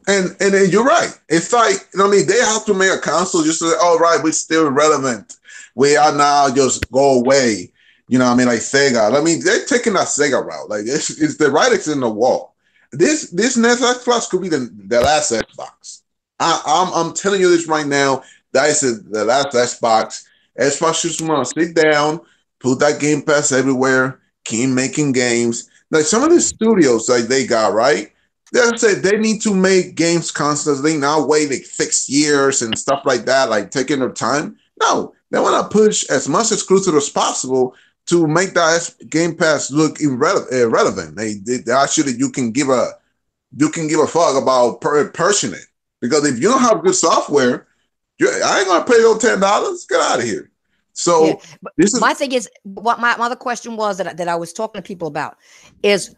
And then you're right. It's like, I mean, they have to make a console just to say, all right, we're still relevant. We are now just go away. You know what I mean? Like Sega. I mean, they're taking that Sega route. Like it's the writing's in the wall. This next Xbox could be the last Xbox. I'm telling you this right now. That is the last Xbox. Xbox just want to sit down, put that Game Pass everywhere, keep making games. Like some of the studios like they got, right? They said they need to make games constantly, not wait like 6 years and stuff like that, like taking their time. No, they want to push as much exclusive as possible to make that Game Pass look irrelevant. They actually you can give a fuck about purchasing it, because if you don't have good software, I ain't gonna pay those $10. Get out of here. Yeah, So but this is my thing is, what my other question was that I was talking to people about is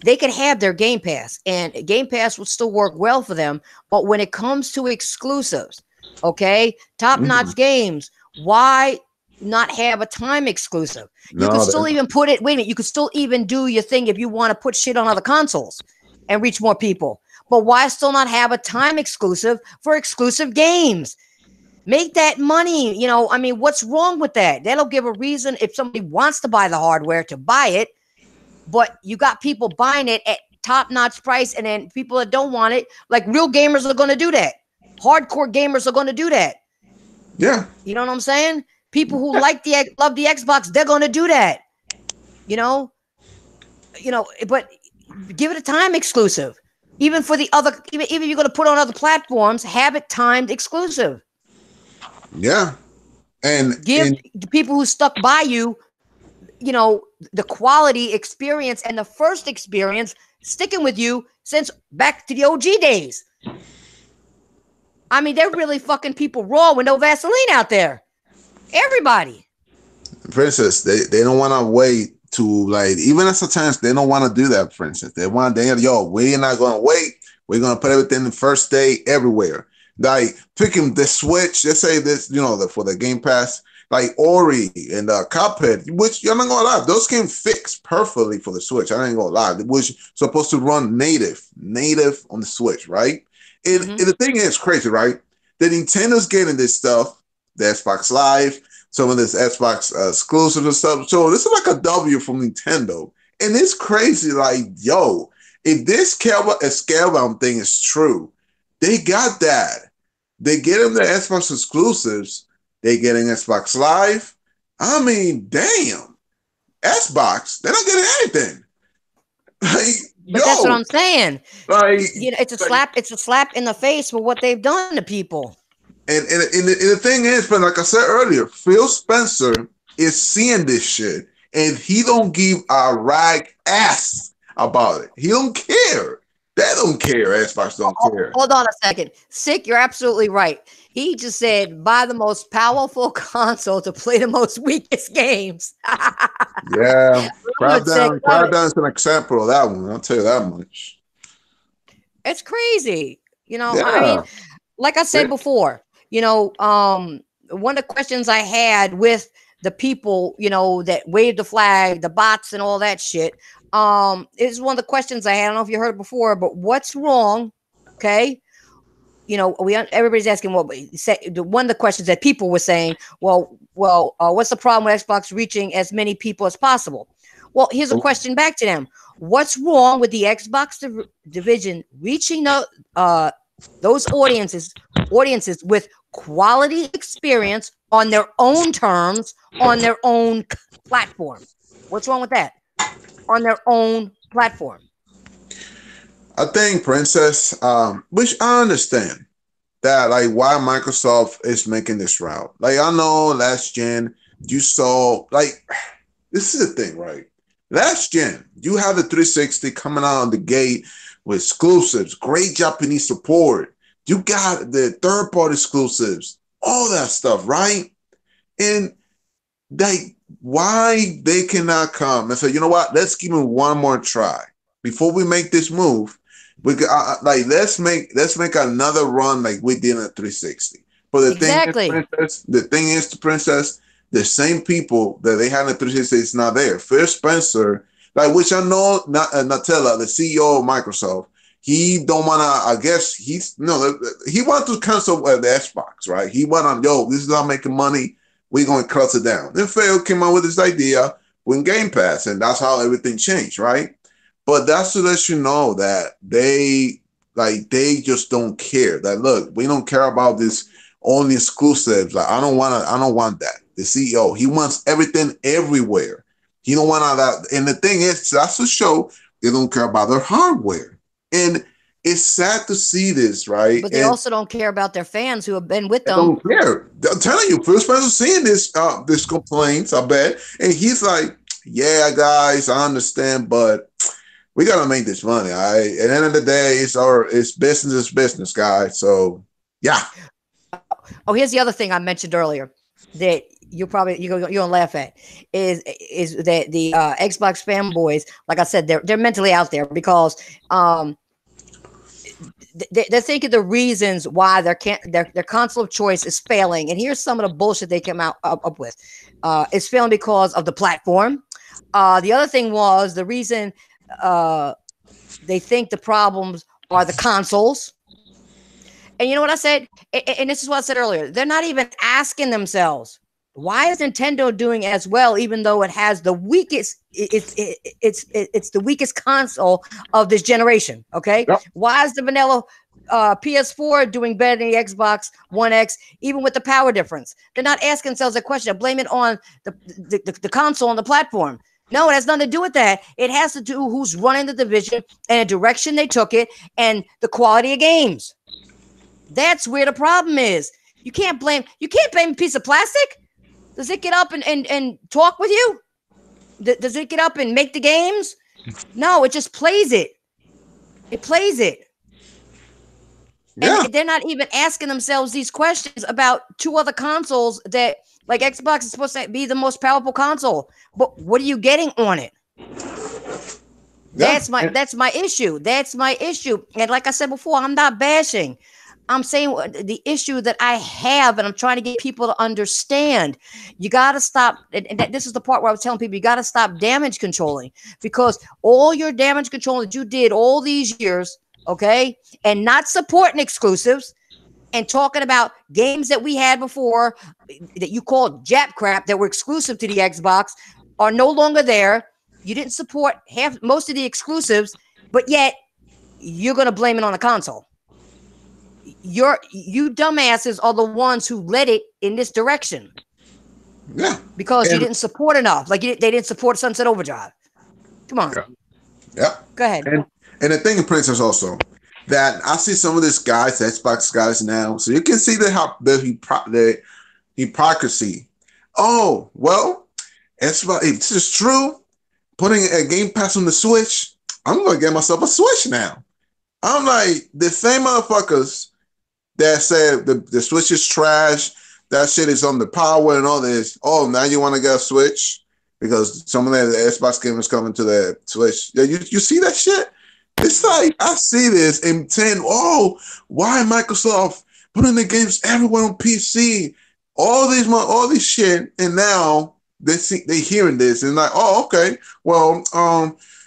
they could have their Game Pass, and Game Pass will still work well for them. But when it comes to exclusives, okay, top-notch games, why not have a time exclusive? You could no, still even put it. Wait a minute, you could still even do your thing if you want to put shit on other consoles and reach more people. But why still not have a time exclusive for exclusive games? Make that money. I mean, what's wrong with that? That'll give a reason if somebody wants to buy the hardware to buy it, but you got people buying it at top-notch price, and then people that don't want it, like real gamers are going to do that. Hardcore gamers are going to do that. yeah. You know what I'm saying? People who love the Xbox, they're going to do that. You know, but give it a time exclusive. Even for the other, even if you're going to put on other platforms, have it timed exclusive. Yeah. Give And the people who stuck by you, the quality experience and the first experience sticking with you since back to the OG days. I mean, they're really fucking people raw with no Vaseline out there. Everybody. Princess, they don't want to wait to, like, even at sometimes they don't want to do that. For instance, we're not going to wait. We're going to put everything the first day everywhere. Like picking the Switch, let's say this, for the Game Pass, like Ori and Cuphead, which you're not gonna lie, those games fix perfectly for the Switch. I ain't gonna lie, which supposed to run native on the Switch, right? And the thing is crazy, right? The Nintendo's getting this stuff, the Xbox Live, some of this Xbox exclusive and stuff. So this is like a W from Nintendo, and it's crazy. Like, yo, if this Scalebound thing is true, they got that. They get them the Xbox exclusives. They getting Xbox Live. I mean, damn, Xbox. They're not getting anything. But that's what I'm saying. Like, it's a slap. It's a slap in the face for what they've done to people. And the thing is, but like I said earlier, Phil Spencer is seeing this shit, and he don't give a rag ass about it. He don't care. They don't care. Xbox don't care. Hold on a second. Sick, you're absolutely right. He just said, buy the most powerful console to play the most weakest games. Yeah. Crackdown's an example of that one. I'll tell you that much. It's crazy. Yeah. I mean, like I said before, one of the questions I had with the people, that waved the flag, the bots and all that shit, is one of the questions I had. I don't know if you heard it before, but what's wrong? Okay. Everybody's asking, one of the questions that people were saying, what's the problem with Xbox reaching as many people as possible? Well, here's a question back to them. What's wrong with the Xbox division reaching those audiences with quality experience on their own terms, on their own platform? What's wrong with that? On their own platform. I think, Princess, which I understand that, like, why Microsoft is making this route. Like, I know last gen you saw, like, this is the thing, right? Last gen, you have the 360 coming out on the gate with exclusives, great Japanese support. You got the third party exclusives, all that stuff, right? And like, why they cannot come and say, you know what? Let's give them one more try before we make this move. We like let's make another run like we did at 360. But the Exactly. thing is, the princess, the same people that they had in 360 is not there. Phil Spencer, like which I know, Nutella, the CEO of Microsoft, he don't wanna. I guess he wanted to cancel the Xbox, right? He went on, yo, this is not making money. We're going to cut it down. Then Phil came out with this idea with Game Pass, and that's how everything changed, right? But that's to let you know that they just don't care. That look, we don't care about this only exclusives. Like I don't want that. The CEO, he wants everything everywhere. He don't want all that. And the thing is, that's to show they don't care about their hardware. And it's sad to see this, right? But they also don't care about their fans who have been with them. Don't care. I'm telling you, Phil Spencer's seeing this complaints, I bet. And he's like, yeah, guys, I understand, but we gotta make this money. All right. At the end of the day, it's business, guys. So yeah. Oh, here's the other thing I mentioned earlier that you're gonna laugh at is that the Xbox fanboys, like I said, they're mentally out there because they're thinking the reasons why their console of choice is failing. And here's some of the bullshit they came up with. It's failing because of the platform. The other thing was the reason they think the problems are the consoles. And you know what I said? And this is what I said earlier. They're not even asking themselves, why is Nintendo doing as well, even though it has the weakest, it's the weakest console of this generation, okay? Yep. Why is the vanilla PS4 doing better than the Xbox One X, even with the power difference? They're not asking themselves a question. They blame it on the console and the platform. No, it has nothing to do with that. It has to do who's running the division and the direction they took it and the quality of games. That's where the problem is. You can't blame a piece of plastic. Does it get up and talk with you? Does it get up and make the games? No, it just plays it. It plays it. Yeah. And they're not even asking themselves these questions about two other consoles that, like, Xbox is supposed to be the most powerful console. But what are you getting on it? Yeah. That's my issue. That's my issue. And like I said before, I'm not bashing. I'm saying the issue that I have, and I'm trying to get people to understand. You got to stop. And this is the part where I was telling people, you got to stop damage controlling, because all your damage control that you did all these years, okay, and not supporting exclusives and talking about games that we had before that you called Jap crap that were exclusive to the Xbox are no longer there. You didn't support most of the exclusives, but yet you're going to blame it on the console. You dumbasses are the ones who led it in this direction. Yeah, because you didn't support enough. Like they didn't support Sunset Overdrive. Come on. Yeah. Go ahead. And the thing in Princess also that I see some of these guys, the Xbox guys now, so you can see the hypocrisy. Oh well, Xbox. If this is true, putting a Game Pass on the Switch, I'm gonna get myself a Switch now. I'm like the same motherfuckers that said the Switch is trash, that shit is on the power and all this. Oh, now you want to get a Switch because some of the Xbox gamers coming to the Switch. Yeah, you see that shit? It's like I see this and saying, oh, why Microsoft putting the games everywhere on PC? All these shit, and now they hearing this and like, oh, okay, well,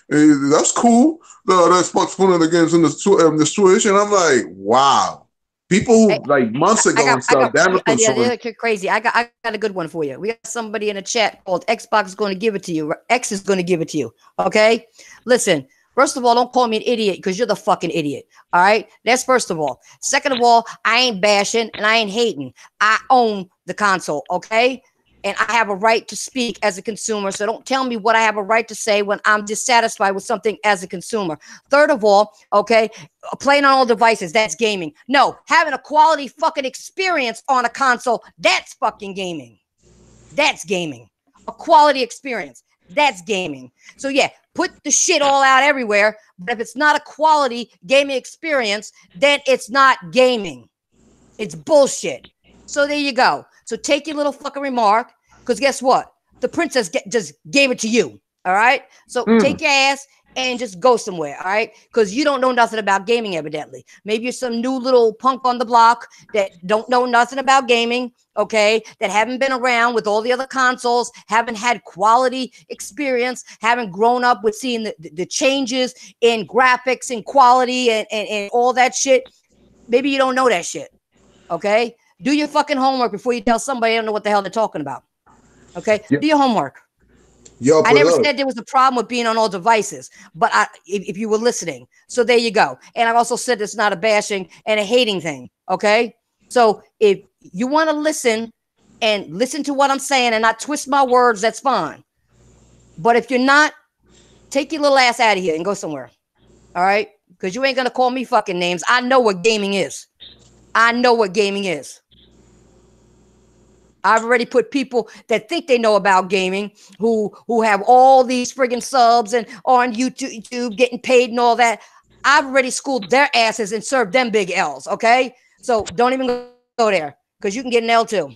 that's cool. The Xbox putting the games on the Switch, and I'm like, wow. People who like months ago and stuff. They're crazy. I got a good one for you. We got somebody in the chat called Xbox is going to give it to you. X is going to give it to you. Okay, listen. First of all, don't call me an idiot because you're the fucking idiot. All right, that's first of all. Second of all, I ain't bashing and I ain't hating. I own the console. Okay. And I have a right to speak as a consumer. So don't tell me what I have a right to say when I'm dissatisfied with something as a consumer. Third of all, okay, playing on all devices, that's gaming. No, having a quality fucking experience on a console, that's fucking gaming. That's gaming. A quality experience. That's gaming. So yeah, put the shit all out everywhere. But if it's not a quality gaming experience, then it's not gaming. It's bullshit. So there you go. So take your little fucking remark, because guess what? The princess just gave it to you. All right. So take your ass and just go somewhere. All right. Because you don't know nothing about gaming, evidently. Maybe you're some new little punk on the block that don't know nothing about gaming. Okay. That haven't been around with all the other consoles, haven't had quality experience, haven't grown up with seeing the changes in graphics and quality and all that shit. Maybe you don't know that shit. Okay. Do your fucking homework before you tell somebody I don't know what the hell they're talking about. Okay. Yep. Do your homework. Yo, I never said there was a problem with being on all devices, but if you were listening. So there you go. And I also said it's not a bashing and a hating thing. Okay. So if you want to listen and listen to what I'm saying and not twist my words, that's fine. But if you're not, take your little ass out of here and go somewhere. All right. Because you ain't going to call me fucking names. I know what gaming is. I know what gaming is. I've already put people that think they know about gaming who have all these friggin' subs and on YouTube getting paid and all that. I've already schooled their asses and served them big L's, okay? So don't even go there because you can get an L too.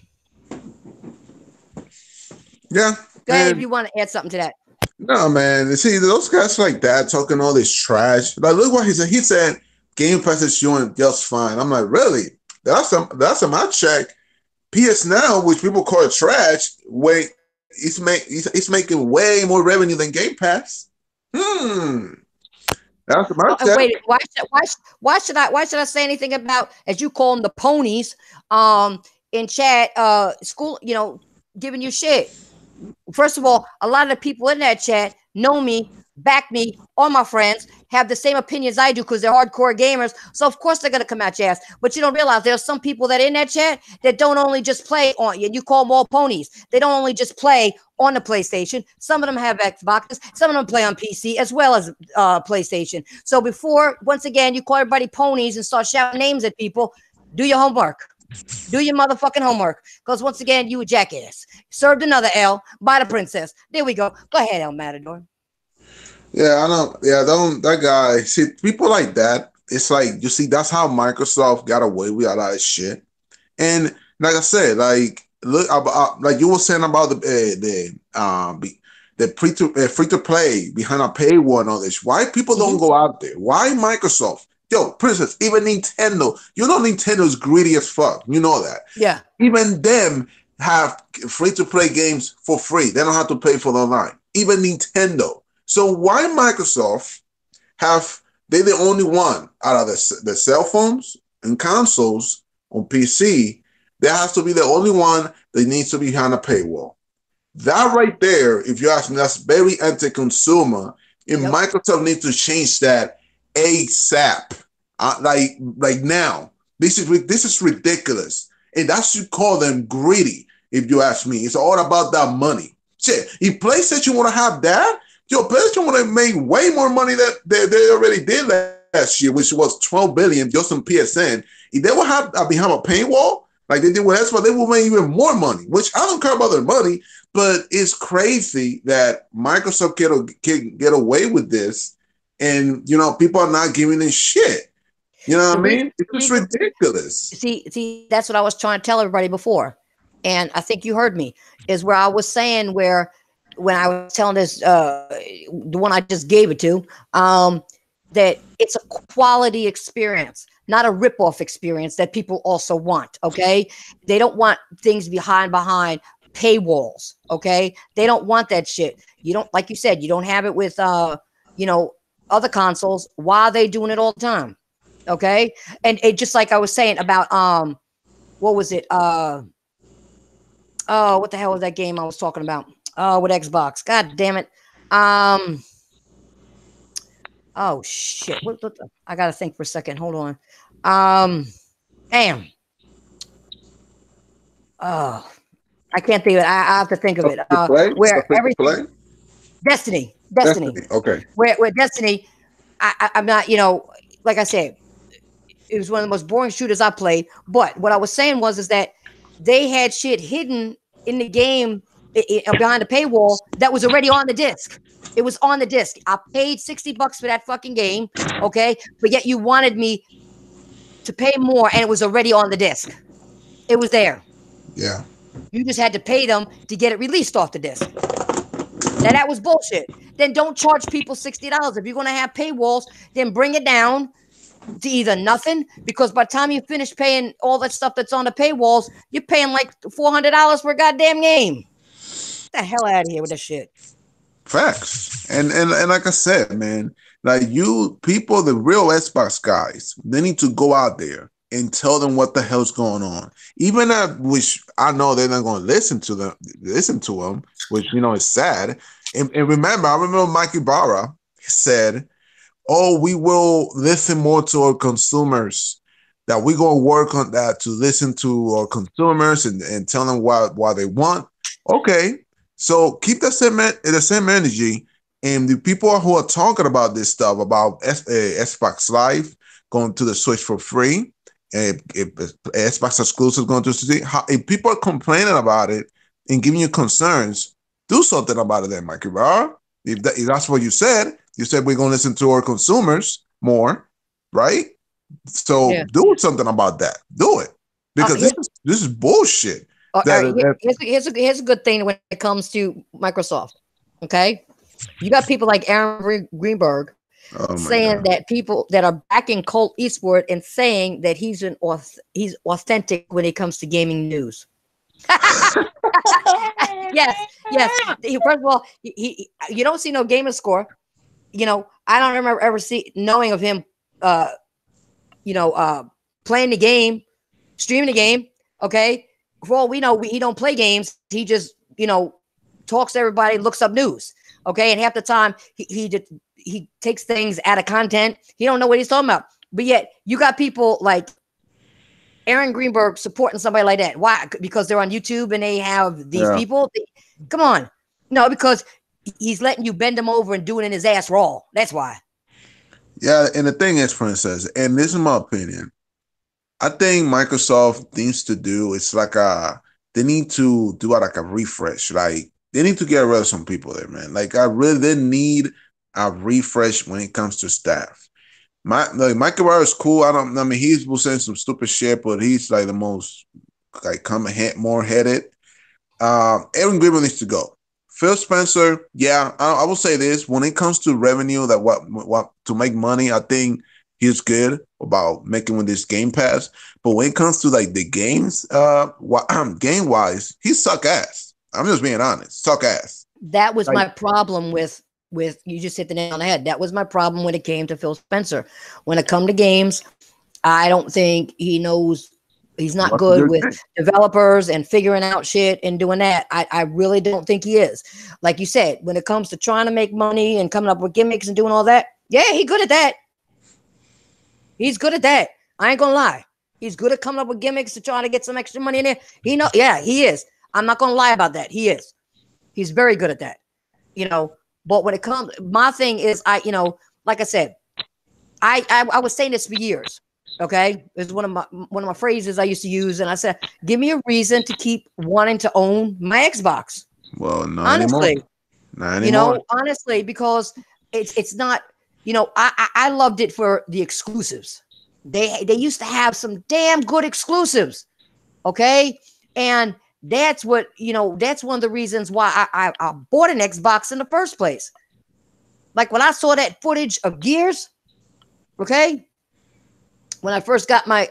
Yeah. Go ahead if you want to add something to that. No, man. See, those guys like that talking all this trash. Like, look what he said. He said Game Pass is doing just fine. I'm like, really? That's some I check. PS Now, which people call it trash, it's making way more revenue than Game Pass. That's my check. Wait, why should I say anything about, as you call them, the ponies in chat school, giving you shit? First of all, a lot of the people in that chat know me, back me, all my friends have the same opinions I do because they're hardcore gamers. So of course they're gonna come at your ass. But you don't realize there's some people that in that chat that don't only just play on you. You call them all ponies. They don't only just play on the PlayStation. Some of them have Xboxes. Some of them play on PC as well as PlayStation. So before, once again, you call everybody ponies and start shouting names at people, do your homework. Do your motherfucking homework. Because once again, you a jackass. Served another L by the princess. There we go. Go ahead, El Matador. Yeah, I know. Yeah, that guy. See, people like that. It's like, you see, that's how Microsoft got away with a lot of shit. And like I said, like look, like you were saying about the free to play behind a paywall and all this. Why people don't go out there? Why Microsoft? Yo, Princess, even Nintendo. You know Nintendo's greedy as fuck. You know that. Yeah. Even them have free to play games for free. They don't have to pay for the online. Even Nintendo. So why Microsoft they're the only one out of the cell phones and consoles on PC, there has to be the only one that needs to be behind a paywall. That right there, if you ask me, that's very anti-consumer. And Microsoft needs to change that ASAP. Like now. This is ridiculous. And that should call them greedy, if you ask me. It's all about that money. Shit, if PlayStation want to have that, PlayStation would have made way more money that they already did last year, which was $12 billion just on PSN. If they would have behind a paywall, like they did with Xbox, they would make even more money, which I don't care about their money, but it's crazy that Microsoft can get away with this, and people are not giving a shit. You know what I mean? It's just ridiculous. See, that's what I was trying to tell everybody before, and I think you heard me, is where I was saying when I was telling this, the one I just gave it to, that it's a quality experience, not a rip-off experience that people also want, okay? They don't want things behind paywalls, okay? They don't want that shit. You don't, like you said, you don't have it with, other consoles. Why are they doing it all the time, okay? And it just like I was saying about, what was it? What the hell was that game I was talking about? With Xbox. God damn it. Oh shit. What I gotta think for a second. Hold on. Damn. Oh, I can't think of it. I have to think of it. Where everything. Destiny. Okay. Where Destiny, I'm not, like I said, it was one of the most boring shooters I played. But what I was saying is that they had shit hidden in the game behind the paywall that was already on the disc. It was on the disc. I paid $60 for that fucking game, okay? But yet you wanted me to pay more, and it was already on the disc. It was there. Yeah. You just had to pay them to get it released off the disc. Now that was bullshit. Then don't charge people $60. If you're gonna have paywalls, then bring it down to either nothing, because by the time you finish paying all that stuff that's on the paywalls, you're paying like $400 for a goddamn game. Get the hell out of here with that shit. Facts. And like I said, man, like you people, the real Xbox guys, they need to go out there and tell them what the hell's going on. Even which I know they're not going to listen to them, which is sad. And remember, I remember Mike Ibarra said, "Oh, we will listen more to our consumers. That we're going to work on that to listen to our consumers and tell them what they want." Okay, so keep the same energy. And the people who are talking about this stuff about Xbox Live going to the Switch for free, if Xbox exclusive going to the if people are complaining about it and giving you concerns, do something about it then, Mike Ibarra. If that's what you said we're going to listen to our consumers more, right? So do something about that. Do it. Because this is bullshit. Here's a good thing when it comes to Microsoft, okay? You got people like Aaron Greenberg saying that people that are backing Colt Eastwood and saying that he's authentic when it comes to gaming news. Yes. First of all, you don't see no gamer score. I don't remember ever knowing of him, playing the game, streaming the game. Okay, for all we know, he don't play games. He just talks to everybody, looks up news. Okay, and half the time he takes things out of content. He don't know what he's talking about. But yet you got people like Aaron Greenberg supporting somebody like that. Why? Because they're on YouTube and they have these people. Come on. No, because he's letting you bend him over and do it in his ass raw. That's why. Yeah, and the thing is, Princess, and this is my opinion, I think Microsoft needs to do, it's like they need to do like a refresh. Like, they need to get rid of some people there, man. Like, they need a refresh when it comes to staff. Mike Ibarra is cool. He's saying some stupid shit, but he's like the most more headed. Aaron Greenberg needs to go. Phil Spencer, I will say this: when it comes to revenue, that what to make money, I think he's good about making with this Game Pass. But when it comes to like the games, game wise, he suck ass. I'm just being honest, suck ass. That was my problem with you just hit the nail on the head. That was my problem when it came to Phil Spencer. When it come to games, I don't think he knows. He's not good with developers and figuring out shit and doing that. I really don't think he is. Like you said, when it comes to trying to make money and coming up with gimmicks and doing all that, he's good at that. He's good at that. I ain't gonna lie. He's good at coming up with gimmicks to try to get some extra money in there. He is. I'm not gonna lie about that. He is. He's very good at that. But when it comes, my thing is, like I said, I was saying this for years. Okay, it's one of my phrases I used to use, and I said, "Give me a reason to keep wanting to own my Xbox." Well, not honestly, anymore. Honestly, because it's not. I loved it for the exclusives. They used to have some damn good exclusives. Okay, and that's what that's one of the reasons why I bought an Xbox in the first place. Like when I saw that footage of Gears, okay. When I first got my,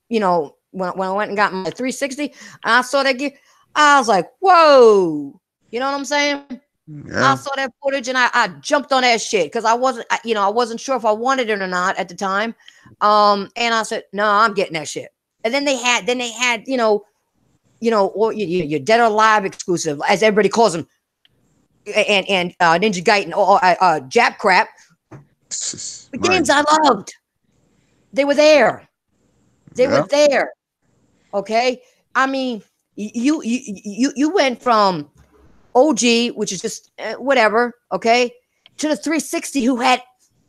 when I went and got my 360, and I saw that gear, I was like, whoa. You know what I'm saying? Yeah. I saw that footage and I jumped on that shit because I wasn't sure if I wanted it or not at the time. And I said, no, I'm getting that shit. And then they had, or your Dead or Alive exclusive, as everybody calls them, and Ninja Gaiden or Jap Crap. The games I loved. They were there. They were there. Okay. I mean, you went from OG, which is just whatever, okay, to the 360, who had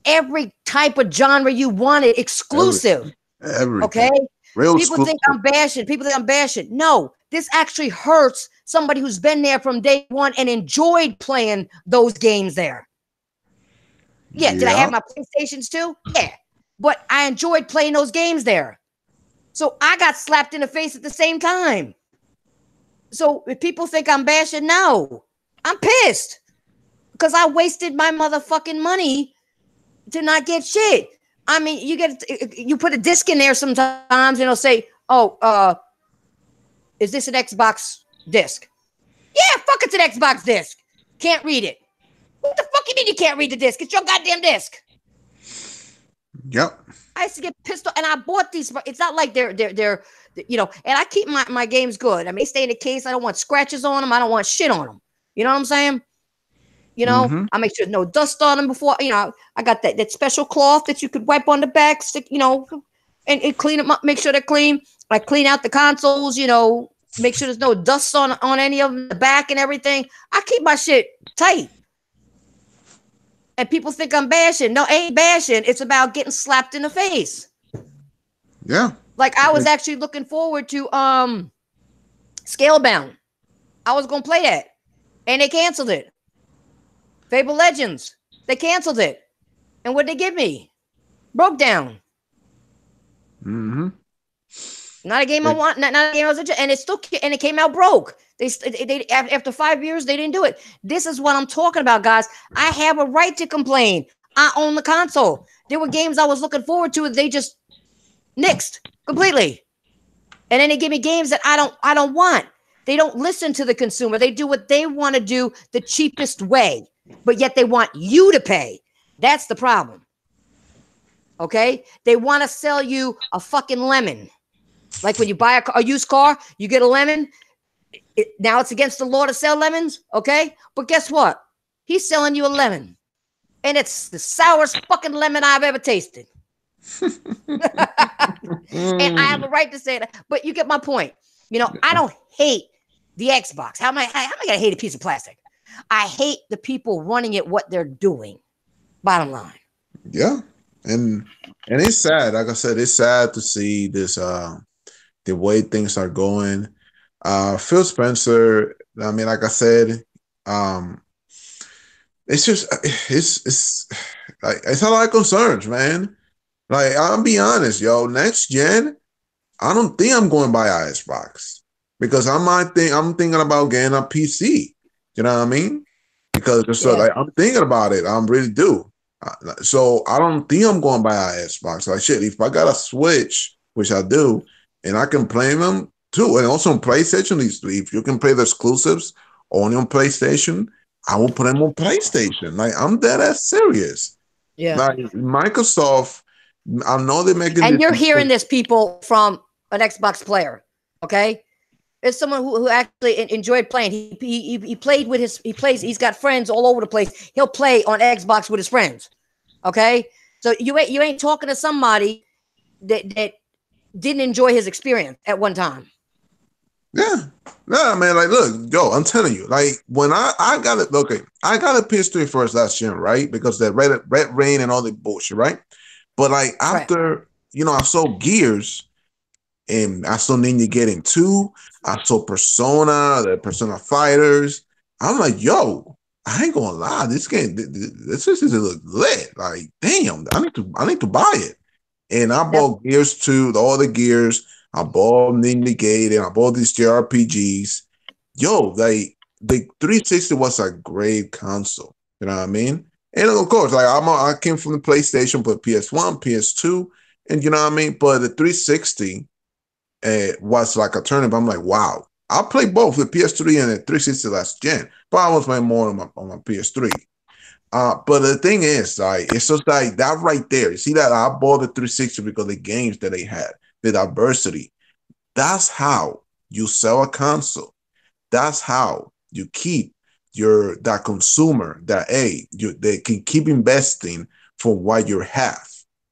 every type of genre you wanted, exclusive. Everything. Okay. Real People think I'm bashing. No, this actually hurts somebody who's been there from day one and enjoyed playing those games there. Yeah, did I have my PlayStations too? Yeah, but I enjoyed playing those games there. So I got slapped in the face at the same time. So if people think I'm bashing, no, I'm pissed because I wasted my motherfucking money to not get shit. I mean, you put a disc in there sometimes and it'll say, "Oh, is this an Xbox disc?" Yeah, fuck, it's an Xbox disc. Can't read it. What the fuck you mean you can't read the disc? It's your goddamn disc. Yep. I used to get pissed off, and I bought these. It's not like they're and I keep my games good. I mean, they stay in the case. I don't want scratches on them. I don't want shit on them. You know what I'm saying? I make sure there's no dust on them before. I got that special cloth that you could wipe on the back, stick, and clean them up. Make sure they're clean. I clean out the consoles. Make sure there's no dust on any of them, the back and everything. I keep my shit tight. And people think I'm bashing. No, I ain't bashing. It's about getting slapped in the face. Yeah. Like I was actually looking forward to Scalebound. I was gonna play that, and they canceled it. Fable Legends, they canceled it, and what'd they give me? Broke Down. Mm-hmm. Not a game I want. Not a game I was interested, and it came out broke. They after 5 years they didn't do it. This is what I'm talking about, guys. I have a right to complain. I own the console. There were games I was looking forward to, they just nixed completely, and then they give me games that I don't want. They don't listen to the consumer. They do what they want to do the cheapest way, but yet they want you to pay. That's the problem. Okay, they want to sell you a fucking lemon. Like when you buy a used car, you get a lemon. Now it's against the law to sell lemons, okay? But guess what? He's selling you a lemon. And it's the sourest fucking lemon I've ever tasted. And I have a right to say that. But you get my point. I don't hate the Xbox. How am I going to hate a piece of plastic? I hate the people running it, what they're doing. Bottom line. Yeah. And it's sad. Like I said, it's sad to see this, the way things are going. Phil Spencer, I mean, like I said, it's just it's a lot of concerns, man. Like, I'll be honest, yo, next gen, I don't think I'm going to buy an Xbox because I'm thinking about getting a PC. You know what I mean? Because I'm thinking about it. I really do. So I don't think I'm going to buy an Xbox. Like, shit, if I got a Switch, which I do, and I can play them too, and also on PlayStation, if you can play the exclusives only on PlayStation, I will put them on PlayStation. Like, I'm dead ass serious. Yeah. Like, Microsoft, I know they're making. And you're hearing this, people, from an Xbox player. Okay, it's someone who actually enjoyed playing. He played with he's got friends all over the place. He'll play on Xbox with his friends. Okay, so you ain't talking to somebody that didn't enjoy his experience at one time. Yeah. Nah, man, like, look, yo, I'm telling you, like, when I got it, okay, I got a PS3 first last year, right? Because the Red Rain and all the bullshit, right? But, like, after, I saw Gears, and I saw Ninja Gaiden 2, I saw Persona, the Persona Fighters. I'm like, yo, I ain't gonna lie, this game, this just look lit. Like, damn, I need to buy it. And I bought Gears 2, all the Gears. I bought Ninja Gaiden. I bought these JRPGs. Yo, the 360 was a great console. You know what I mean? And of course, like, I came from the PlayStation, but PS1, PS2, and you know what I mean? But the 360 was like a turn up. I'm like, wow. I played both the PS3 and the 360 last gen, but I was playing more on my PS3. But the thing is, like, it's just like that right there. You see that I bought the 360 because of the games that they had, the diversity. That's how you sell a console. That's how you keep that consumer that they can keep investing for what you have.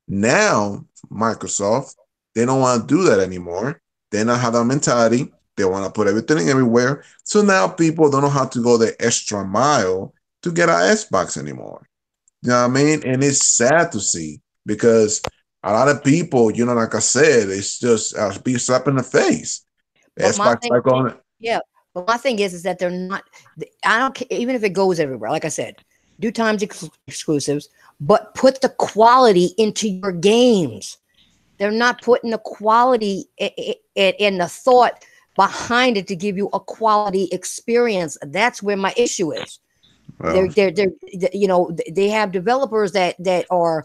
Now, Microsoft, they don't want to do that anymore. They don't have that mentality. They want to put everything everywhere. So now people don't know how to go the extra mile to get an Xbox anymore. You know what I mean? And it's sad to see because a lot of people, like I said, it's just be slapped in the face. But Xbox like on it. Yeah. But my thing is that they're not. I don't care, even if it goes everywhere. Like I said, do times exclusives, but put the quality into your games. They're not putting the quality in the thought behind it to give you a quality experience. That's where my issue is. Well, They're you know, they have developers that are,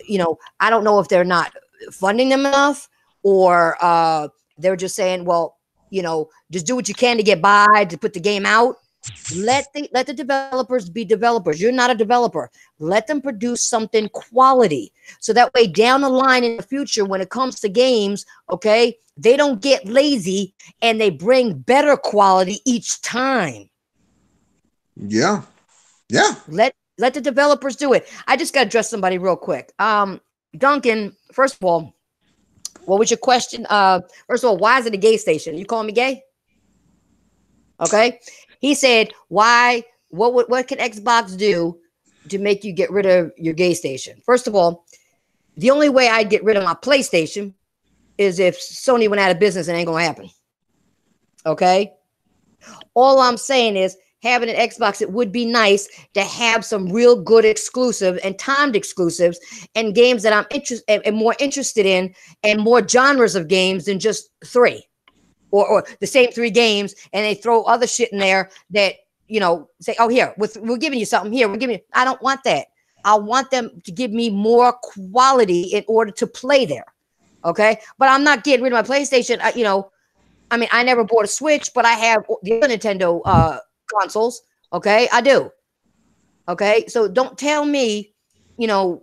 you know, I don't know if they're not funding them enough, or they're just saying, well, you know, just do what you can to get by to put the game out. Let the developers be developers. You're not a developer. Let them produce something quality, so that way down the line in the future, when it comes to games, okay, they don't get lazy and they bring better quality each time. yeah, yeah. Let the developers do it. I just got to address somebody real quick. Duncan, first of all, what was your question? First of all, why is it a gay station? You calling me gay? Okay. He said, why, what can Xbox do to make you get rid of your gay station? First of all, the only way I'd get rid of my PlayStation is if Sony went out of business, and it ain't gonna happen. Okay. All I'm saying is, having an Xbox, it would be nice to have some real good exclusive and timed exclusives and games that I'm interested and more interested in, and more genres of games than just three. Or the same three games, and they throw other shit in there that, you know, say, oh, here, we're giving you something here. We're giving you, I don't want that. I want them to give me more quality in order to play there. Okay. But I'm not getting rid of my PlayStation. You know, I mean, I never bought a Switch, but I have the other Nintendo consoles. Okay. I do. Okay. So don't tell me, you know,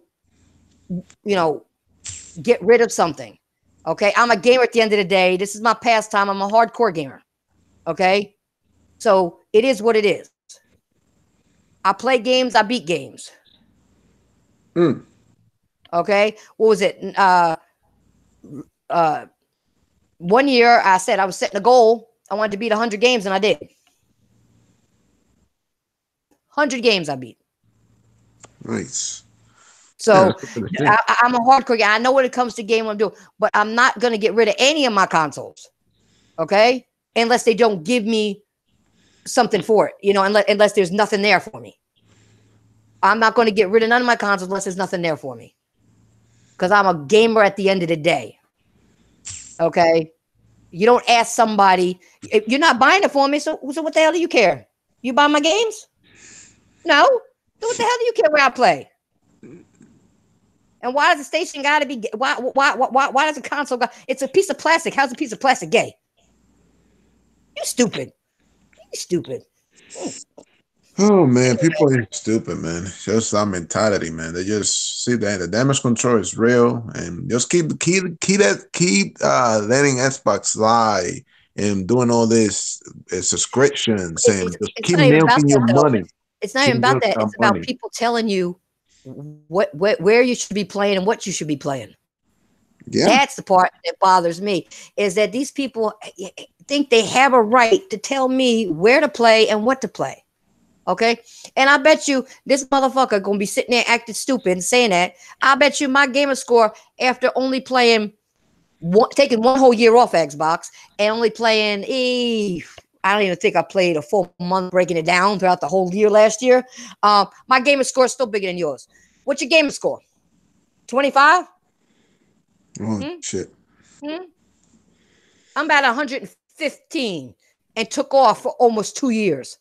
get rid of something. Okay, I'm a gamer at the end of the day. This is my pastime. I'm a hardcore gamer. Okay, so it is what it is. I play games. I beat games. Okay, what was it? 1 year I said I was setting a goal. I wanted to beat 100 games, and I did. 100 games I beat. Nice. So yeah, I'm a hardcore guy. I know when it comes to game, what I'm doing, but I'm not going to get rid of any of my consoles. Okay. Unless they don't give me something for it, you know, unless there's nothing there for me. I'm not going to get rid of none of my consoles unless there's nothing there for me. Because I'm a gamer at the end of the day. Okay. You don't ask somebody, if you're not buying it for me. So what the hell do you care? You buy my games? No. So what the hell do you care where I play? And why does the station got to be? Why does the console got? It's a piece of plastic. How's a piece of plastic gay? You stupid. You stupid. Oh man, people are stupid, man. It's just our mentality, man. They just see that the damage control is real, and just keep letting Xbox lie and doing all this subscriptions and just keep milking your money. It's not even about that. It's about people telling you where you should be playing and what you should be playing. Yeah. That's the part that bothers me, is that these people think they have a right to tell me where to play and what to play. Okay. And I bet you this motherfucker gonna be sitting there acting stupid and saying that. I bet you my gamer score, after only playing taking one whole year off Xbox and only playing I don't even think I played a full month breaking it down throughout the whole year last year. My gamer score is still bigger than yours. What's your gamer score? 25? Oh, shit. I'm about 115 and took off for almost 2 years.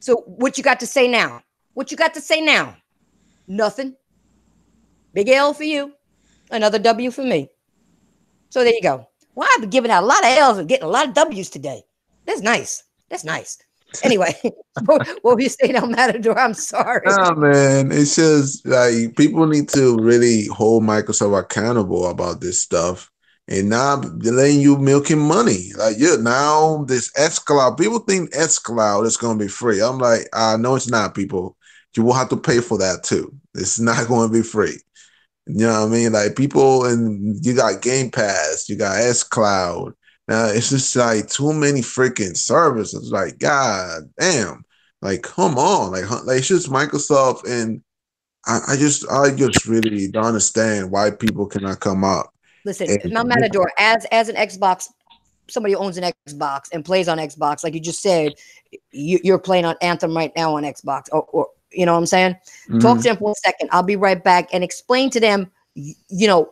So what you got to say now? What you got to say now? Nothing. Big L for you. Another W for me. So there you go. Well, I've been giving out a lot of L's and getting a lot of W's today. That's nice. That's nice. Anyway, what were you saying, El Matador? I'm sorry. Nah, man. It's just like people need to really hold Microsoft accountable about this stuff and not letting you milking money. Like, now this xCloud, people think xCloud is going to be free. I'm like, no, it's not, people. You will have to pay for that too. It's not going to be free. You know what I mean? Like, people, and you got Game Pass, you got xCloud. Now it's just like too many freaking services. Like, god damn, like, come on, like it's just Microsoft, and I just really don't understand why people cannot come up. Listen, El Matador, as an Xbox somebody who owns an Xbox and plays on Xbox, like you just said, you're playing on Anthem right now on Xbox, or you know what I'm saying? Talk to them for a second. I'll be right back and explain to them,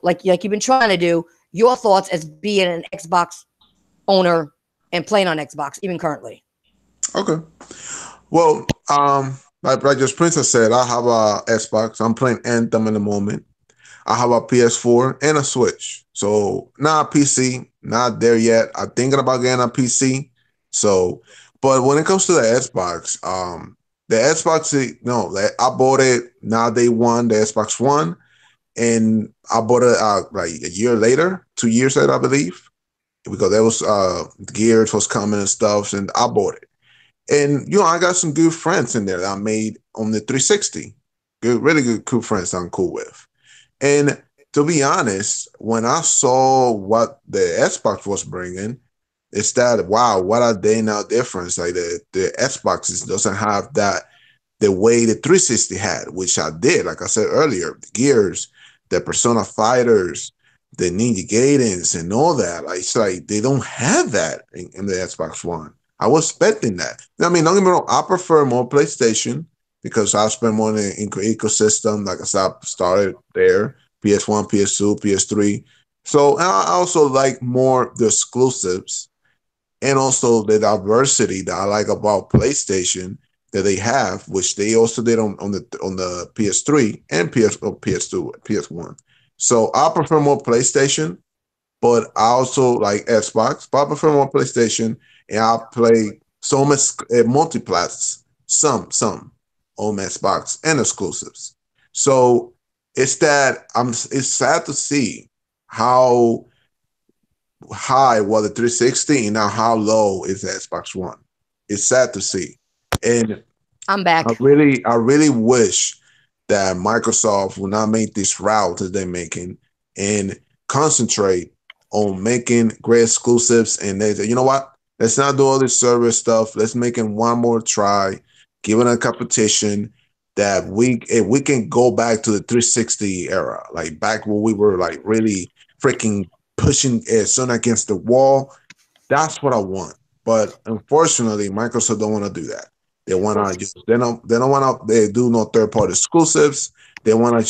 like you've been trying to do, your thoughts as being an Xbox owner and playing on Xbox, even currently. Okay. Well, like just Princess said, I have a Xbox. I'm playing Anthem in the moment. I have a PS4 and a Switch. So not a PC, not there yet. I'm thinking about getting a PC. So, but when it comes to the Xbox, the Xbox, I bought it now day one, the Xbox One, and I bought it like a year later, 2 years later, I believe, because there was Gears was coming and stuff, and I bought it. And I got some good friends in there that I made on the 360. Good, really good, cool friends I'm cool with. And to be honest, when I saw what the Xbox was bringing, it's that, wow, what a day now difference. Like the Xbox doesn't have that the way the 360 had, which I did. Like I said earlier, the Gears, the Persona Fighters, the Ninja Gaidens, and all that. Like, it's like they don't have that in the Xbox One. I was expecting that. I mean, don't get me wrong, I prefer more PlayStation because I spend more in the ecosystem. Like I said, I started there, PS1, PS2, PS3. So I also like more the exclusives and also the diversity that I like about PlayStation that they have, which they also did on the PS3 and PS2, PS1. So I prefer more PlayStation, but I also like Xbox. But I prefer more PlayStation, and I play so much multiplats, some on Xbox and exclusives. So it's that it's sad to see how high was the 360 and now how low is the Xbox One. It's sad to see. And I'm back. I really wish that Microsoft will not make this route that they're making and concentrate on making great exclusives. And they say, you know what? Let's not do all this service stuff. Let's make it one more try, give it a competition that we can go back to the 360 era, like back when we were like really freaking pushing Sony against the wall. That's what I want. But unfortunately, Microsoft don't want to do that. They want to they don't want to they do no third party exclusives. They want to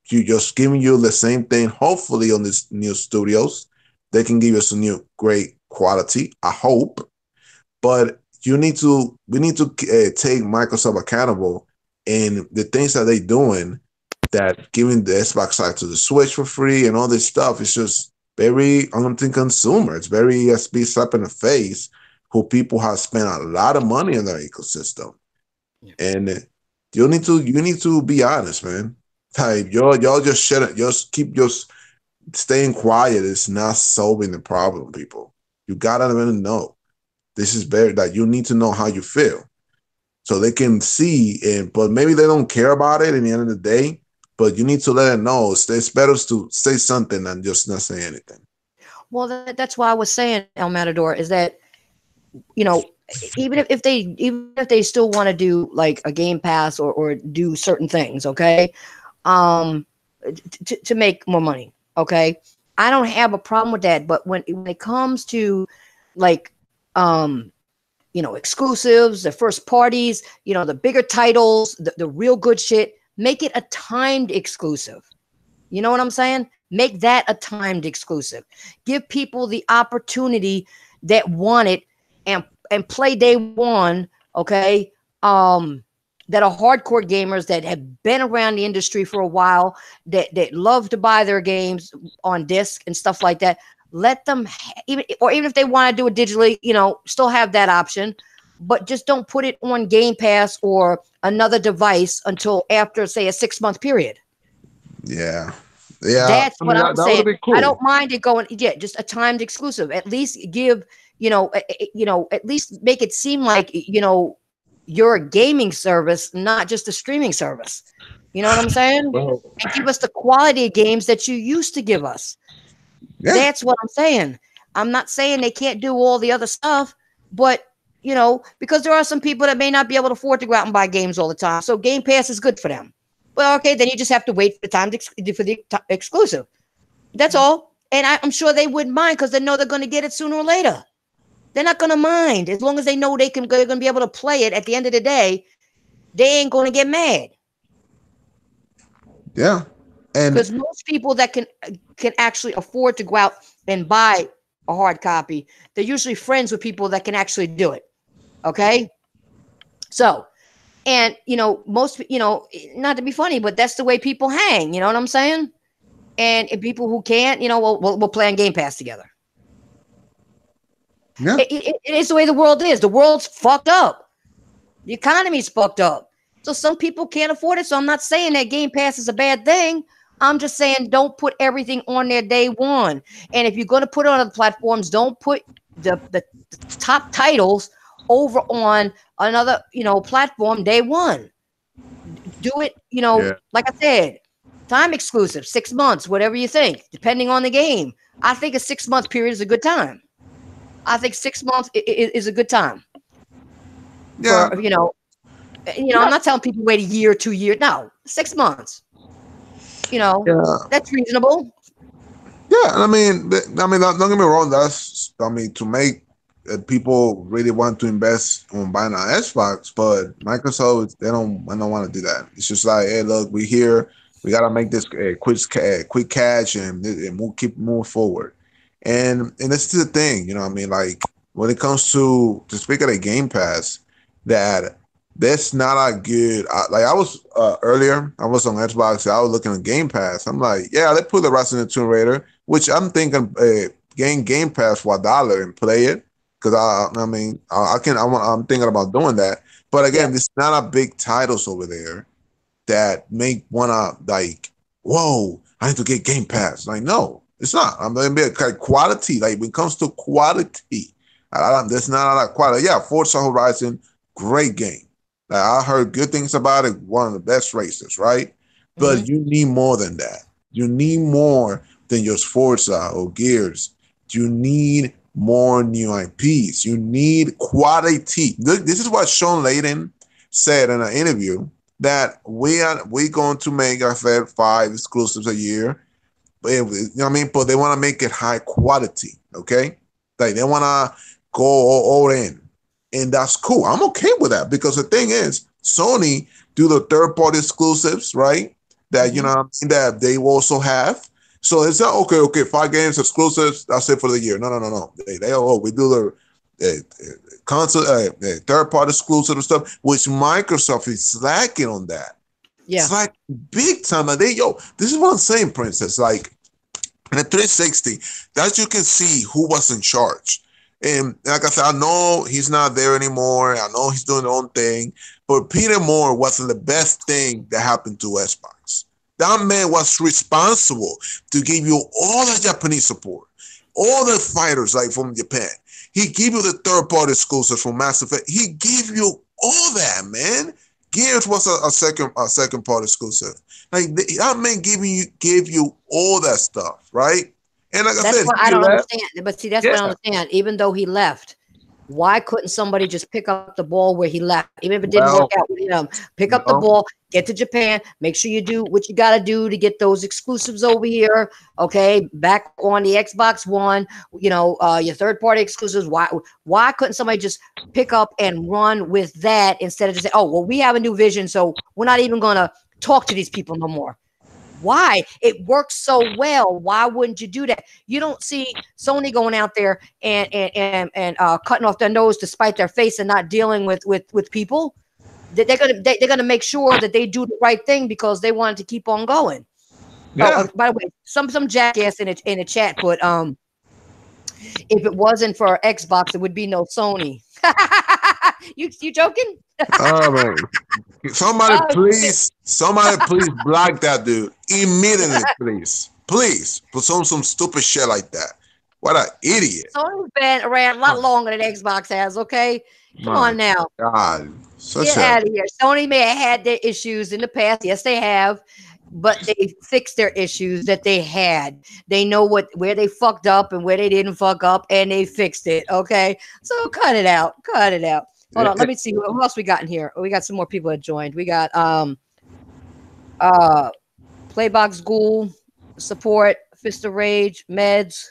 just giving you the same thing. Hopefully, on these new studios, they can give you some new great quality. I hope, but we need to take Microsoft accountable in the things that they're doing. That giving the Xbox side to the Switch for free and all this stuff is just very anti-consumer. It's very be slap in the face who people have spent a lot of money on their ecosystem. Yeah. And you need to be honest, man. Like y'all just shouldn't just keep staying quiet. It's not solving the problem, people. You gotta even know. This is very that you need to know how you feel. So they can see but maybe they don't care about it in the end of the day. But you need to let them know. It's better to say something than just not say anything. Well, that's why I was saying, El Matador, is that even if they still want to do like a Game Pass or do certain things, okay, to make more money, okay, I don't have a problem with that. But when it comes to like exclusives, the first parties, the bigger titles, the real good shit. Make it a timed exclusive. You know what I'm saying? Make that a timed exclusive. Give people the opportunity that want it and play day one, okay? That are hardcore gamers that have been around the industry for a while, that love to buy their games on disc and stuff like that. Let them, even if they want to do it digitally, still have that option. But just don't put it on Game Pass or another device until after, say, a 6-month period. Yeah. That's what I'm saying. Cool. I don't mind it going, just a timed exclusive. At least give, at least make it seem like, you're a gaming service, not just a streaming service. You know what I'm saying? Well, and give us the quality of games that you used to give us. Yeah. That's what I'm saying. I'm not saying they can't do all the other stuff, but because there are some people that may not be able to afford to go out and buy games all the time. So Game Pass is good for them. Well, okay, then you just have to wait for the time for the exclusive. That's all. And I'm sure they wouldn't mind because they know they're going to get it sooner or later. They're not going to mind as long as they know they're going to be able to play it at the end of the day. They ain't going to get mad. Yeah. And Because most people that can actually afford to go out and buy a hard copy, they're usually friends with people that can actually do it. Okay? So, and most, not to be funny, but that's the way people hang. You know what I'm saying? And if people who can't, we'll play on Game Pass together. yeah. It is the way the world is. The world's fucked up. The economy's fucked up. So some people can't afford it. So I'm not saying that Game Pass is a bad thing. I'm just saying don't put everything on there day one. And if you're going to put it on other platforms, don't put the top titles over on another, platform day one. Do it, like I said, time exclusive, 6 months, whatever you think, depending on the game. I think a 6 month period is a good time. I think 6 months is a good time. Yeah. For, I'm not telling people wait a year, 2 years. No, 6 months. That's reasonable. Yeah, and I mean, don't get me wrong. To make people really want to invest on buying an Xbox, but Microsoft they don't want to do that. It's just like, hey, look, we here, we gotta make this quick cash and keep moving forward. And this is the thing, like when it comes to speak of the Game Pass, that that's not a good. Like I was earlier, I was on Xbox. I was looking at Game Pass. I'm like, yeah, they put the Resident Tomb Raider, which I'm thinking Game Pass for $1 and play it because I'm thinking about doing that. But again, it's not a big titles over there that make wanna like, whoa, I need to get Game Pass. Like, no, it's not. I'm gonna be like quality. Like when it comes to quality, there's not a lot of quality. Yeah, Forza Horizon, great game. Like, I heard good things about it. One of the best races, right? But you need more than that. You need more than just Forza or Gears. You need more new IPs. You need quality. This is what Sean Layden said in an interview, that we're going to make, I said, 5 exclusives a year. But, but they want to make it high quality, okay? Like they want to go all in. And that's cool. I'm okay with that because the thing is, Sony do the third-party exclusives, right? That that they also have. So it's not okay, 5 games exclusives. That's it for the year. No. We do the console, third-party exclusive stuff, which Microsoft is slacking on that. Yeah, it's like big time. And this is what I'm saying, Princess. Like in the 360, that you can see who was in charge. And like I said, I know he's not there anymore. I know he's doing his own thing. But Peter Moore wasn't the best thing that happened to Xbox. That man was responsible to give you all the Japanese support, all the fighters like from Japan. He gave you the third-party exclusives from Mass Effect. He gave you all that, man. Gears was a second part exclusive. Like that man gave you all that stuff, right? And like I said, what I don't understand. But see, that's what I understand. Even though he left, why couldn't somebody just pick up the ball where he left? Even if it didn't work out with him, pick up the ball, get to Japan, make sure you do what you got to do to get those exclusives over here. Okay, back on the Xbox One, your third-party exclusives. Why couldn't somebody just pick up and run with that instead of just say, oh, well, we have a new vision, so we're not even going to talk to these people no more? Why? It works so well. Why wouldn't you do that? You don't see Sony going out there and cutting off their nose to spite their face and not dealing with people. They're gonna make sure that they do the right thing because they wanted to keep on going. Yeah. By the way, some jackass in a chat put if it wasn't for Xbox, there would be no Sony. You joking? Oh man. Somebody please block that dude immediately, please. Put some stupid shit like that. What an idiot! Sony's been around a lot longer than Xbox has. Okay, come on now. God, get out of here. Sony may have had their issues in the past. Yes, they have, but they fixed their issues that they had. They know where they fucked up and where they didn't fuck up, and they fixed it. Okay, so cut it out. Hold on, let me see who else we got in here. We got some more people that joined. We got Playbox Ghoul support, Fist of Rage, Meds,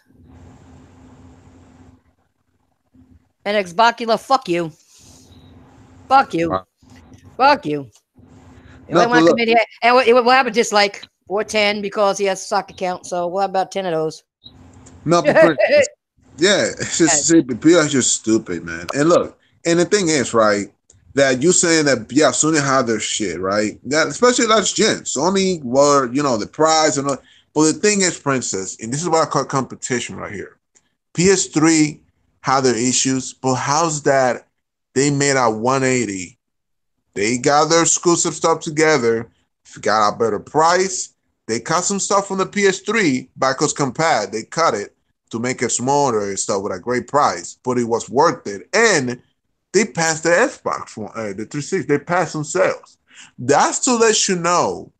and Xbocula. Fuck you. Fuck you. Wow. Fuck you. No, but look, And we'll have a dislike or 10 because he has a sock account. So we'll have about 10 of those. no, but yeah, it's just see, people are just stupid, man. And look, and the thing is, right, that you saying that yeah, Sony had their shit, right? That especially last gen, Sony were the prize and all. But the thing is, Princess, and this is what I call competition right here. PS3 had their issues, but how's that? They made a 180. They got their exclusive stuff together, got a better price. They cut some stuff from the PS3 backwards compat. They cut it to make it smaller and stuff with a great price, but it was worth it. And they passed the Xbox One, the 360. They passed some sales. That's to let you know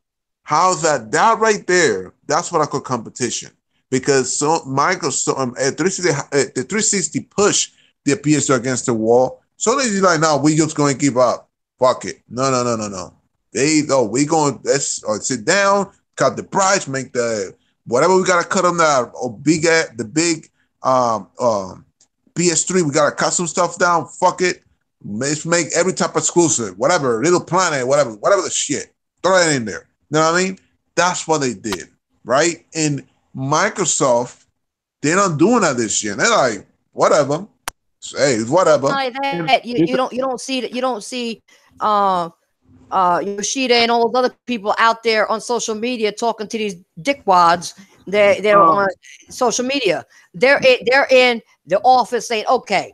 how that right there. That's what I call competition, because Microsoft the 360 pushed the PS3 against the wall. So they're like, no, we just going to give up. Fuck it. No. We going let's sit down, cut the price, make the whatever we gotta cut them the big PS3. We gotta cut some stuff down. Fuck it. Let's make every type of exclusive, whatever, Little Planet, whatever the shit. Throw it in there. You know what I mean? That's what they did, right? And Microsoft, they're not doing that this year. They're like, whatever. Hey, whatever. Like that. You don't see Yoshida and all those other people out there on social media talking to these dickwads. They're on social media. They're in the office saying, okay,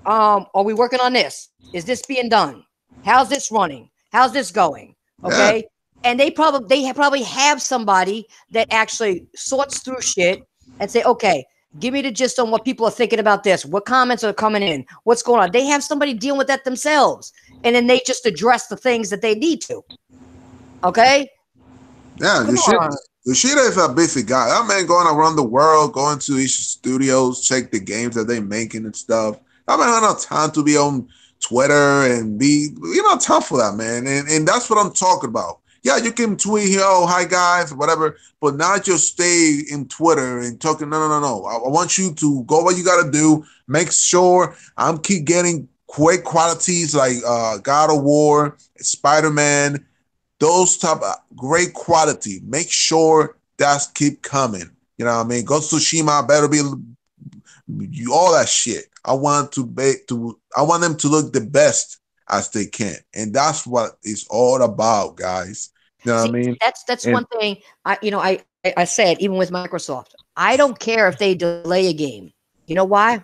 are we working on this? Is this being done? How's this running? How's this going? Okay. Yeah. And they probably have somebody that actually sorts through shit and say, okay, give me the gist on what people are thinking about this. What comments are coming in? What's going on? They have somebody dealing with that themselves. And then they just address the things that they need to. Okay? Yeah, Yoshida is a busy guy. That man going around the world, going to each studios, check the games that they making and stuff. That man don't have time to be on Twitter and be, tough for that, man. And that's what I'm talking about. Yeah, you can tweet here, oh, hi guys, whatever, but not just stay in Twitter and talking. No. I want you to go what you got to do. Make sure I'm keep getting great qualities like God of War, Spider-Man, those type of great quality. Make sure that's keep coming. You know what I mean? Ghost of Tsushima better be all that shit. I want them to look the best as they can, and that's what it's all about, guys. You know what I mean? That's one thing I said, even with Microsoft. I don't care if they delay a game. You know why?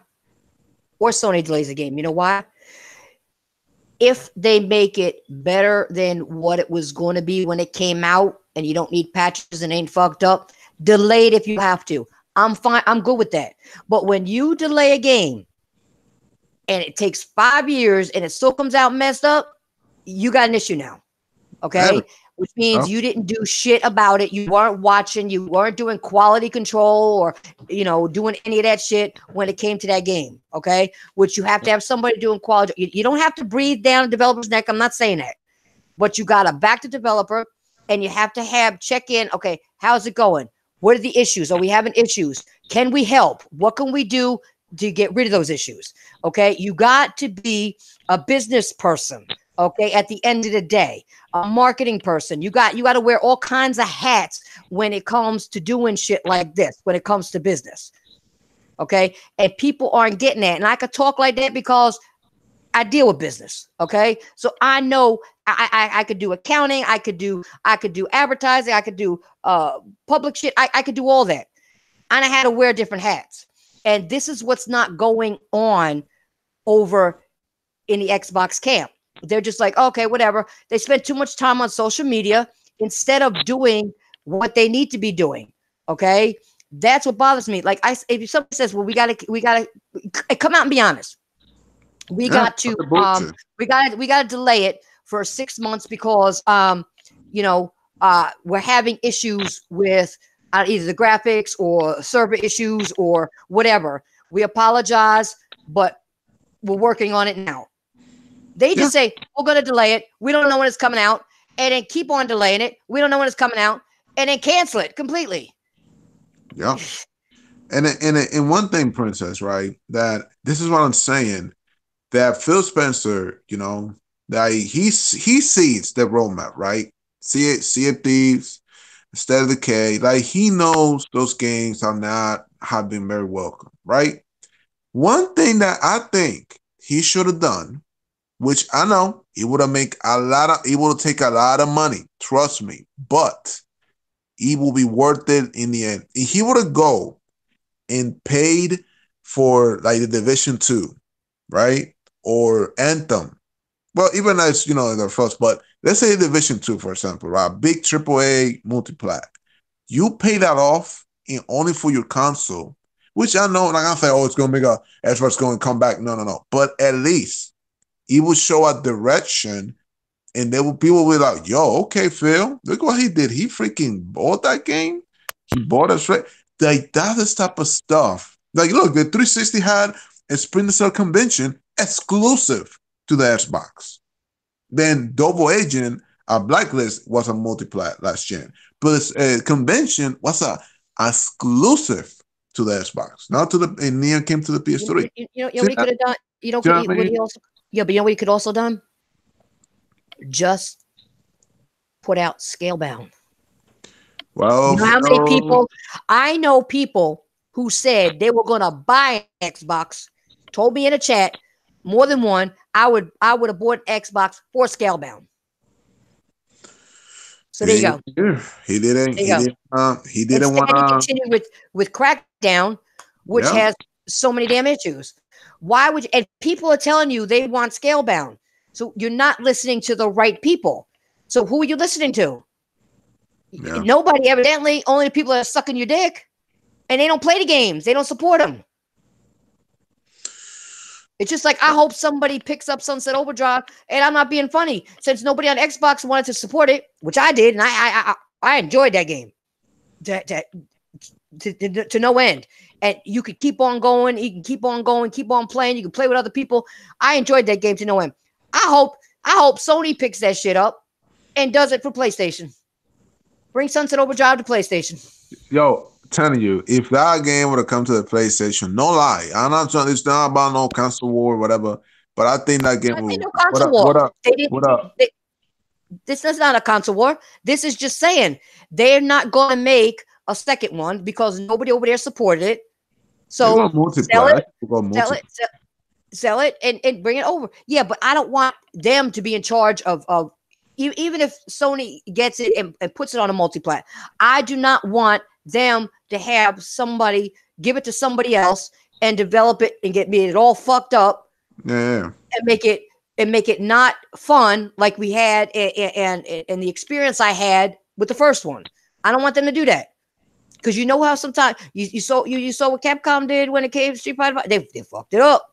Or Sony delays a game. You know why? If they make it better than what it was going to be when it came out, and you don't need patches and ain't fucked up, delay it if you have to. I'm fine. I'm good with that. But when you delay a game and it takes 5 years and it still comes out messed up, you got an issue now. Okay? Which means you didn't do shit about it. You weren't watching. You weren't doing quality control or, doing any of that shit when it came to that game. Okay? Which you have to have somebody doing quality. You don't have to breathe down a developer's neck. I'm not saying that. But you got to back the developer and you have to check in. Okay, how's it going? What are the issues? Are we having issues? Can we help? What can we do to get rid of those issues? Okay, you got to be a business person. Okay, at the end of the day, a marketing person. You got to wear all kinds of hats when it comes to doing shit like this, when it comes to business. Okay, and people aren't getting that. And I could talk like that because I deal with business. Okay, so I know I could do accounting, I could do advertising, I could do public shit. I could do all that, and I had to wear different hats. And this is what's not going on over in the Xbox camp. They're just like, okay, whatever. They spend too much time on social media instead of doing what they need to be doing. Okay, that's what bothers me. Like if somebody says, well, we gotta come out and be honest. We got to delay it for 6 months because we're having issues with either the graphics or server issues or whatever. We apologize, but we're working on it now. They just say, we're going to delay it. We don't know when it's coming out. And then keep on delaying it. We don't know when it's coming out. And then cancel it completely. Yeah. And one thing, Princess, right? That this is what I'm saying. That Phil Spencer, that he sees the roadmap, right? See it, thieves, instead of the K. Like he knows those games have been very welcome, right? One thing that I think he should have done, which I know it would have it will take a lot of money, trust me, but it will be worth it in the end. If he would have go and paid for like the Division 2, right? Or Anthem. Well, even as the first, but let's say Division 2, for example, right? Big AAA multiplat. You pay that off and only for your console, which I know, like I say, oh, it's gonna make a Xbox going to come back. No, no, no. But at least it will show a direction, and people will be like, yo, okay, Phil, look what he did. He freaking bought that game. He bought us right. Like that's the type of stuff. Like, look, the 360 had a Splinter Cell convention exclusive to the Xbox. Then Double Agent, Blacklist was a multiplat last gen, but convention was a exclusive to the Xbox, not to the. And Neon came to the PS3. You know what he could have done. See what I mean? But you know what he could also done? Just put out Scalebound. Well, you know how many people? I know people who said they were going to buy an Xbox. Told me in a chat, more than one. I would have bought Xbox for Scalebound. So there you go. He didn't. He didn't want to continue with Crackdown, which has so many damn issues. Why would you? And people are telling you they want Scalebound, so you're not listening to the right people. So who are you listening to? Yeah. Nobody, evidently. Only the people that are sucking your dick, and they don't play the games. They don't support them. It's just like, I hope somebody picks up Sunset Overdrive, and I'm not being funny, since nobody on Xbox wanted to support it, which I did, and I enjoyed that game to no end. And you could keep on going, you can keep on going, keep on playing, you can play with other people. I enjoyed that game to no end. I hope Sony picks that shit up and does it for PlayStation. Bring Sunset Overdrive to PlayStation. Yo, telling you, if that game would have come to the PlayStation, no lie, I'm not trying. It's not about no console war or whatever, but I think that game will. No console war. What up? This is not a console war. This is just saying they're not going to make a second one because nobody over there supported it. So sell it, and bring it over. Yeah, but I don't want them to be in charge of even if Sony gets it and puts it on a multiplat. I do not want them to have somebody give it to somebody else and develop it and get it all fucked up. Yeah. And make it not fun like we had and the experience I had with the first one. I don't want them to do that. Because you know how sometimes you saw what Capcom did when it came to Street Fighter 5? They fucked it up.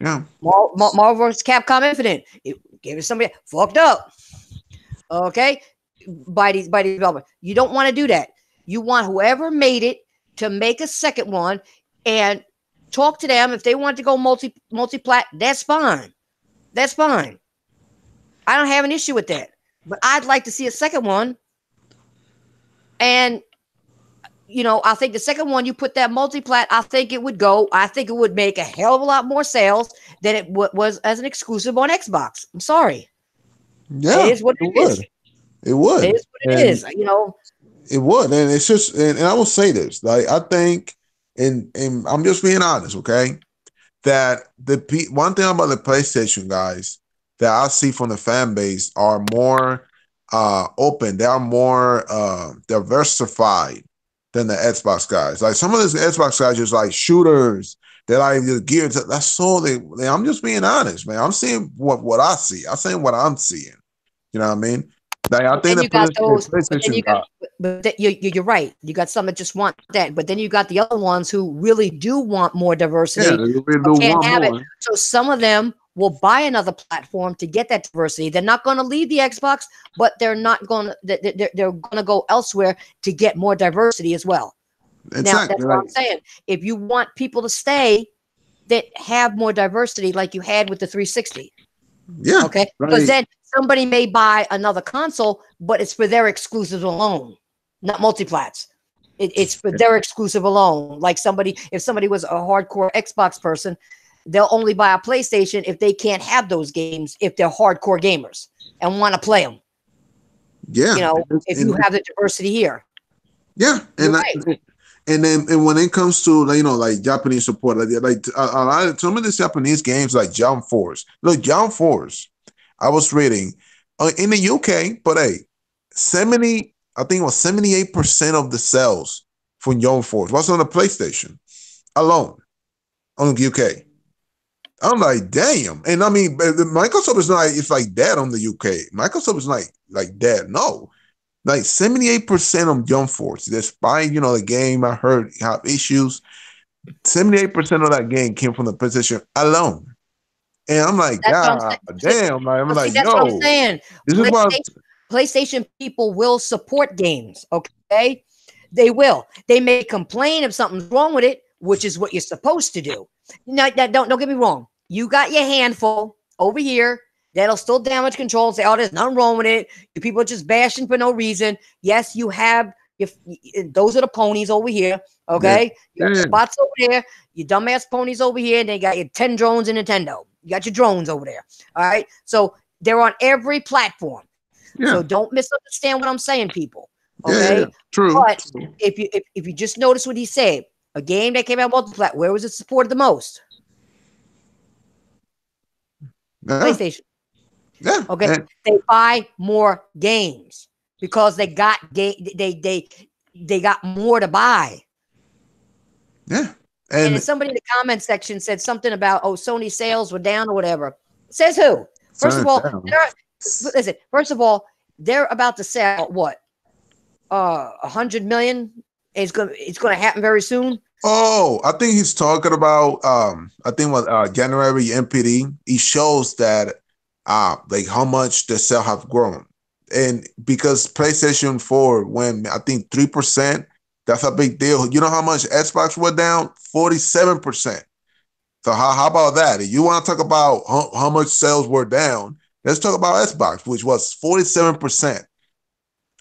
Yeah. Marvel vs. Capcom Infinite. It gave it somebody fucked up. Okay? By the developer. You don't want to do that. You want whoever made it to make a second one and talk to them. If they want to go multi-plat, that's fine. That's fine. I don't have an issue with that. But I'd like to see a second one. And, I think the second one, you put that multi-plat, I think it would make a hell of a lot more sales than it was as an exclusive on Xbox. I'm sorry. Yeah. It is what it is. It would. It is what it is. It would. And it's just, and I will say this, like, I think, and I'm just being honest, okay? That one thing about the PlayStation guys that I see from the fan base are more open. They are more diversified than the Xbox guys. Like some of those Xbox guys just like shooters. They're like geared to. That's so they. I'm just being honest, man. I'm seeing what I see. I'm saying what I'm seeing. You know what I mean? Like, I think you're right. You got some that just want that, but then you got the other ones who really do want more diversity. Yeah, they really can't have it. So some of them will buy another platform to get that diversity. They're not going to leave the Xbox, but they're not going to. They're going to go elsewhere to get more diversity as well. Exactly. Now that's what I'm saying. If you want people to stay that have more diversity, like you had with the 360. Yeah. Okay. Because then somebody may buy another console, but it's for their exclusives alone, not multiplats. It's for their exclusive alone. Like if somebody was a hardcore Xbox person, they'll only buy a PlayStation if they can't have those games if they're hardcore gamers and want to play them. Yeah, you know, if you have the diversity here. Yeah, and right. and when it comes to like Japanese support, like a lot of some of these Japanese games like Jump Force. Look, Jump Force. I was reading in the UK, but hey, I think it was 78% of the sales for Jump Force was on the PlayStation alone on the UK. I'm like, damn. And I mean, Microsoft is not, it's like that on the UK. Microsoft is like that. No. Like 78% of Jump Force, despite, the game I heard have issues, 78% of that game came from the PlayStation alone. And I'm like, God damn. I'm like, that's what I'm yo, saying. This is what PlayStation people will support games, okay? They will. They may complain if something's wrong with it, which is what you're supposed to do. Now, don't get me wrong. You got your handful over here that'll still damage control and say, oh, there's nothing wrong with it. You people are just bashing for no reason. Yes, you have those are the ponies over here, okay? You got your bots over there, your dumbass ponies over here, and they got your 10 drones in Nintendo. You got your drones over there, all right? So they're on every platform. So don't misunderstand what I'm saying, people. Okay, true. But if you just notice what he said, a game that came out multi-plat, where was it supported the most? PlayStation. Yeah. Okay. They buy more games because they got they got more to buy. Yeah. And somebody in the comment section said something about Sony sales were down or whatever. Says who? First of all, they're about to sell what? 100 million. It's gonna happen very soon. Oh, I think he's talking about I think what January MPD. He shows that like how much the sale have grown. And because PlayStation 4 went, I think 3%, that's a big deal. You know how much Xbox went down? 47%. So how about that? If you want to talk about how much sales were down, let's talk about Xbox, which was 47%.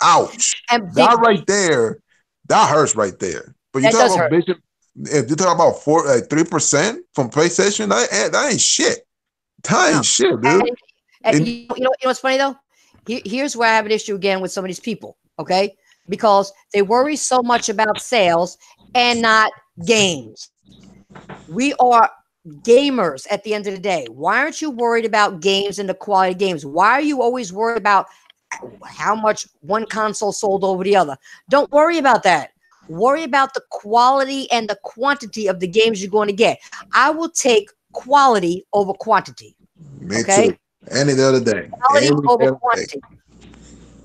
Ouch. And that right there, that hurts right there. But you talk about Bishop, if you talk about 3% from PlayStation, that ain't shit. That ain't shit, dude. And you know what's funny though? Here's where I have an issue again with some of these people, okay? Because they worry so much about sales and not games. We are gamers at the end of the day. Why aren't you worried about games and the quality of games? Why are you always worried about how much one console sold over the other? Don't worry about that. Worry about the quality and the quantity of the games you're going to get. I will take quality over quantity. Me too. Any the other day. Quality over quantity.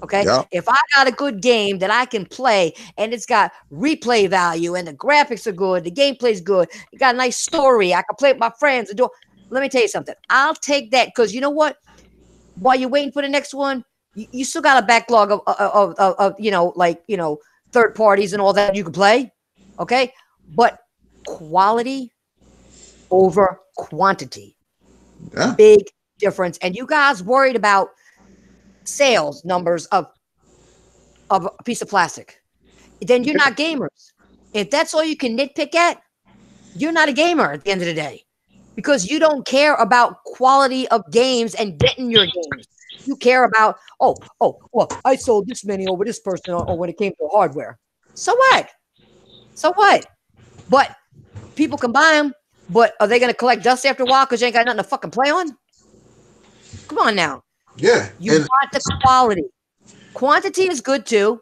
Okay. Yep. If I got a good game that I can play and it's got replay value and the graphics are good, the gameplay's good, it got a nice story, I can play with my friends and do. Let me tell you something. I'll take that because you know what? While you're waiting for the next one, you still got a backlog of third parties and all that you can play. Okay. But quality over quantity. Yeah. Big difference. And you guys worried about sales numbers of a piece of plastic, then you're not gamers. If that's all you can nitpick at, you're not a gamer at the end of the day, because you don't care about quality of games and getting your games. You care about, well, I sold this many over this person or when it came to hardware. So what? But people can buy them, but are they going to collect dust after a while because you ain't got nothing to fucking play on? Come on now. Yeah. You want the quality. Quantity is good too,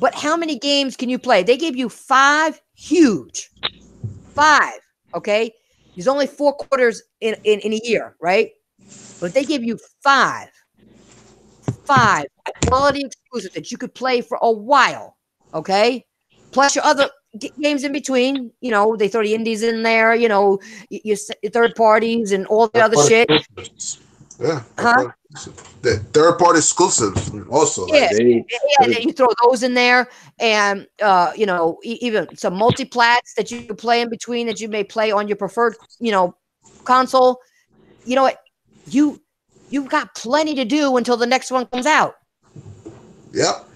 but how many games can you play? They gave you 5 huge. 5, okay? There's only 4 quarters in a year, right? But they give you 5 quality exclusives that you could play for a while, okay? Plus your other games in between. They throw the indies in there, your third parties and all the other shit. Yeah. Huh? The third-party exclusives also. Yeah, you throw those in there, and even some multi-plats that you can play in between that you may play on your preferred, console. You know what? You've got plenty to do until the next one comes out. Yep.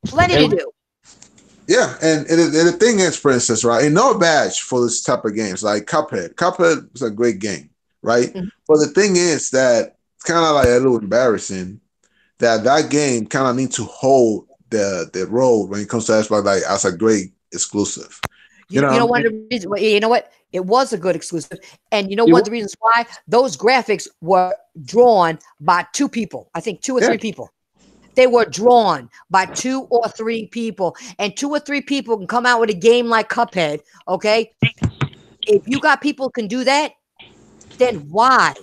Plenty to do. Yeah, and the thing is, for instance, right, and no badge for this type of games like Cuphead. Cuphead is a great game, right? Mhm. But the thing is that it's kind of like a little embarrassing that that game kind of needs to hold the road when it comes to Xbox like as a great exclusive. You know You what know I one mean? of the reasons. Well, you know what? It was a good exclusive, and you know It one of was- the reasons why those graphics were drawn by two people. I think two or yeah, three people. They were drawn by two or three people, and two or three people can come out with a game like Cuphead. Okay, if you got people who can do that, then why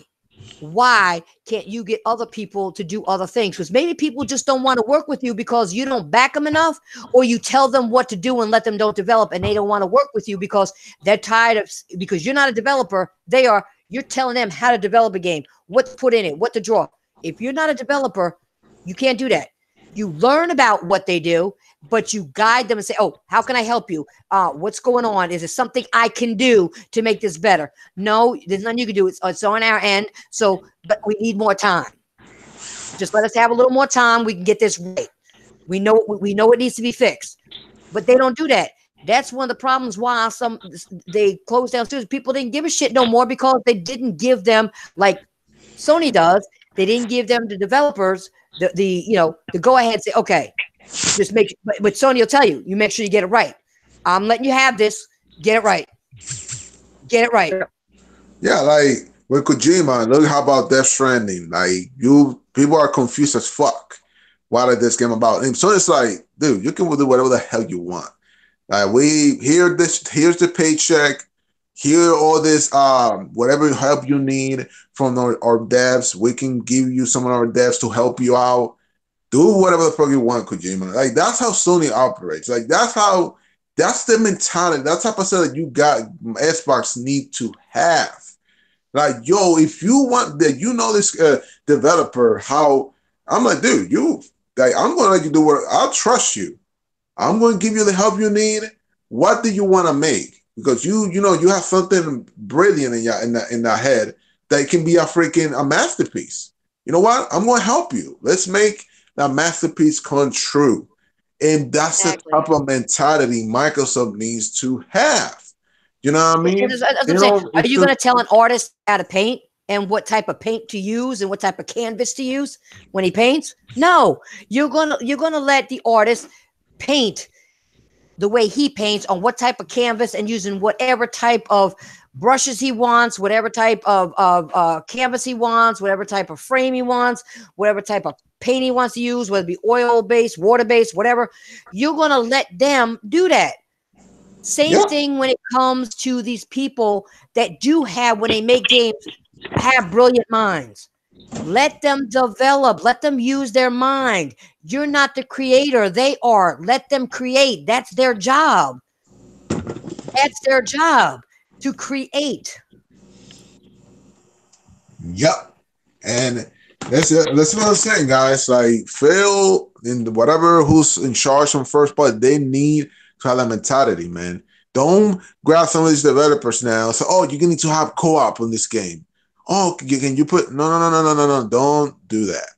can't you get other people to do other things? Because maybe people just don't want to work with you because you don't back them enough, or you tell them what to do and let them don't develop, and they don't want to work with you because they're tired of because you're not a developer. They are. You're telling them how to develop a game, what to put in it, what to draw. If you're not a developer, you can't do that. You learn about what they do, but you guide them and say, "Oh, how can I help you? What's going on? Is there something I can do to make this better?" No, there's nothing you can do. It's on our end. So, but we need more time. Just let us have a little more time. We can get this right. We know it needs to be fixed, but they don't do that. That's one of the problems why some they closed down studios. People didn't give a shit no more because they didn't give them like Sony does. They didn't give them the developers the the go ahead and say okay, just make. But Sony will tell you, you make sure you get it right. I'm letting you have this. Get it right. Get it right. yeah, like with Kojima, look how about Death Stranding. Like you people are confused as fuck. What is this game about? And so it's like, dude, you can do whatever the hell you want. Like here's the paycheck, here all this whatever help you need from our devs. We can give you some of our devs to help you out. Do whatever the fuck you want, Kojima. Like that's how Sony operates. Like that's the mentality. That's the type of stuff that you got Xbox need to have. Like, yo, if you want that, this developer, how I'm like, dude, I'm gonna let you do what I'll trust you. I'm going to give you the help you need. What do you want to make? Because you have something brilliant in that head that can be a masterpiece. You know what? I'm going to help you. Let's make that masterpiece come true. And that's the Exactly. type of mentality Microsoft needs to have. You know what I mean? That's what You I'm saying. know, Are it's you the going to tell an artist how to paint and what type of paint to use and what type of canvas to use when he paints? No, you're gonna let the artist paint the way he paints on what type of canvas and using whatever type of brushes he wants, whatever type of canvas he wants, whatever type of frame he wants, whatever type of paint he wants to use, whether it be oil based, water based, whatever. You're gonna let them do that. Same yeah. thing when it comes to these people that do have, when they make games, have brilliant minds. Let them develop, let them use their mind. You're not the creator, they are. Let them create. That's their job. That's their job to create. Yep. And that's what I'm saying, guys. Like Phil and whatever who's in charge from first part, they need to have that mentality, man. Don't grab some of these developers now. So, oh, you need to have co-op on this game. Oh, can you put no. Don't do that.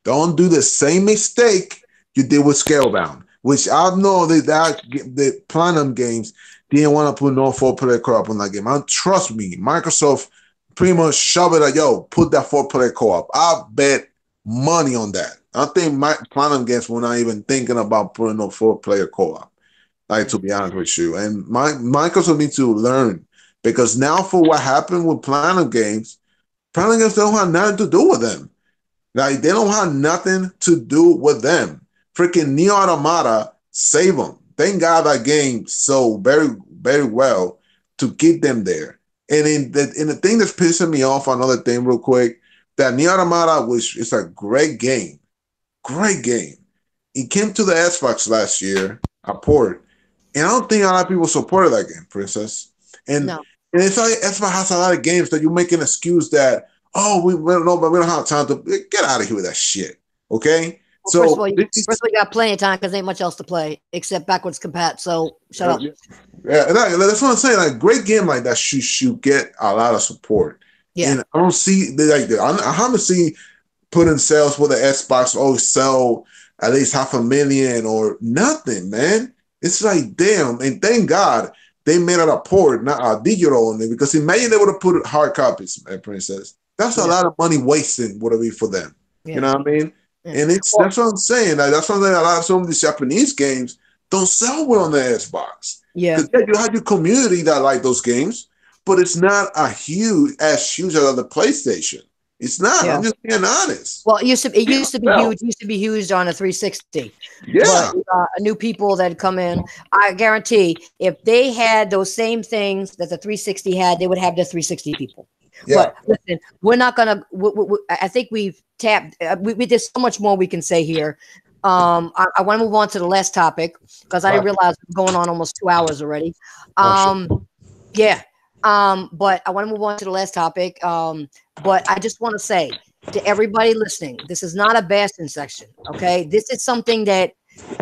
Don't do the same mistake you did with Scalebound, which I know that the Platinum Games didn't want to put no four-player co-op on that game. And trust me, Microsoft pretty much shove it at put that four-player co-op. I bet money on that. I think my Platinum Games were not even thinking about putting no four-player co-op. Like, to be honest with you, and Microsoft needs to learn, because now for what happened with Platinum Games don't have nothing to do with them. Like, they don't have nothing to do with them. Freaking Neo Automata save them. Thank God that game sold very, very well to get them there. And in the thing that's pissing me off, another thing real quick, that Neo Automata it's a great game. Great game. It came to the Xbox last year, a port, and I don't think a lot of people supported that game, Princess. And No. and it's like Xbox has a lot of games that you make an excuse that, oh, we don't know, but we don't have time to get out of here with that shit. Okay? Well, first of So all, you got plenty of time because ain't much else to play except backwards compat. So shut up. yeah, that's what I'm saying. Like, great game like that should get a lot of support. Yeah. And I don't see I haven't seen putting sales for the Xbox sell at least 500,000 or nothing, man. It's like, damn, and thank God they made it a port, not a digital only, because imagine they would have put hard copies, Princess. That's a Yeah, lot of money wasting, would it be for them? You yeah, know what I mean? yeah. And it's Well, that's what I'm saying. Like, that's something a lot of some of these Japanese games don't sell well on the Xbox. yeah, Because yeah, you have your community that like those games, but it's not as huge as the PlayStation. It's not. yeah. I'm just being honest. Well, it used to be Well, huge. It used to be huge on a 360, but yeah, new people that come in, I guarantee, if they had those same things that the 360 had, they would have the 360 people. yeah. But listen, we're not gonna. I think we've tapped. There's so much more we can say here. I want to move on to the last topic because I didn't Right. realize we're going on almost 2 hours already. Oh shit. Yeah. But I want to move on to the last topic. But I just want to say to everybody listening, this is not a bashing section. Okay. This is something that,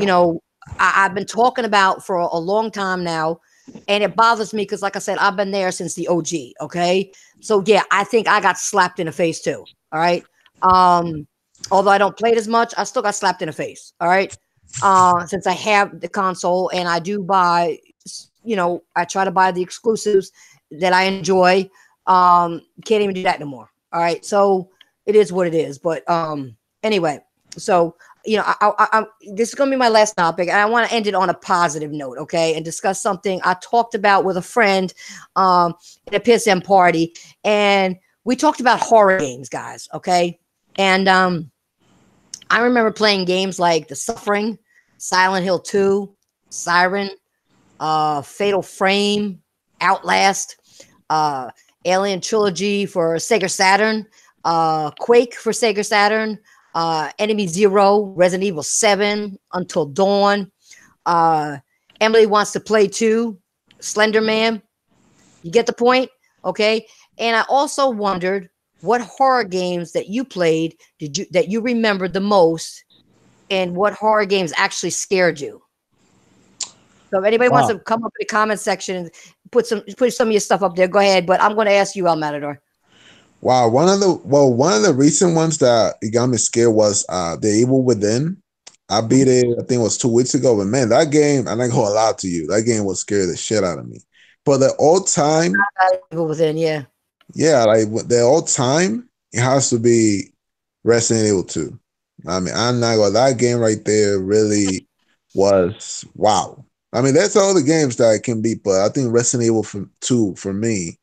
you know, I've been talking about for a long time now. And it bothers me because, like I said, I've been there since the OG. Okay. So, yeah, I think I got slapped in the face too. All right. Although I don't play it as much, I still got slapped in the face. All right. Since I have the console and I do buy, I try to buy the exclusives that I enjoy. Can't even do that no more. All right. So it is what it is. But anyway, so this is gonna be my last topic, and I want to end it on a positive note, okay? And discuss something I talked about with a friend at a PSM party, and we talked about horror games, guys. Okay, and I remember playing games like The Suffering, Silent Hill 2, Siren, Fatal Frame, Outlast, Alien Trilogy for Sega Saturn, Quake for Sega Saturn, Enemy Zero, Resident Evil 7, Until Dawn, Emily Wants to Play 2, Slender Man. You get the point? Okay. And I also wondered what horror games that you played that you remembered the most, and what horror games actually scared you. So if anybody wants Wow. to come up in the comment section and put some of your stuff up there, go ahead. But I'm going to ask you, Al Matador. Wow. One of the recent ones that it got me scared was The Evil Within. I beat it, I think it was 2 weeks ago. But man, that game, and I ain't gonna lie to you, that game was scary the shit out of me. But the all time, Evil Within, yeah. yeah, like the all time, it has to be Resident Evil 2. I mean, I'm not gonna, that game right there really was wow. I mean, that's all the games that I can beat, but I think Resident Evil 2 for me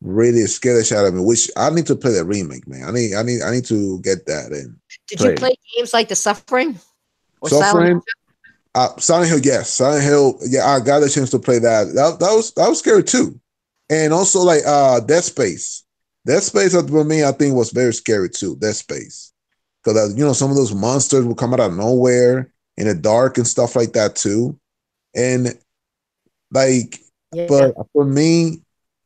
really scared the shit out of me. Which I need to play that remake, man. I need to get that and Did you play it. play games like The Suffering or Silent Suffering, Silent Hill, yes, Silent Hill, yeah. I got a chance to play that. That was scary too, and also like Dead Space. Dead Space for me, I think was very scary too. Dead Space, because some of those monsters will come out of nowhere in the dark and stuff like that too, and like, Hill? Yeah. but for me,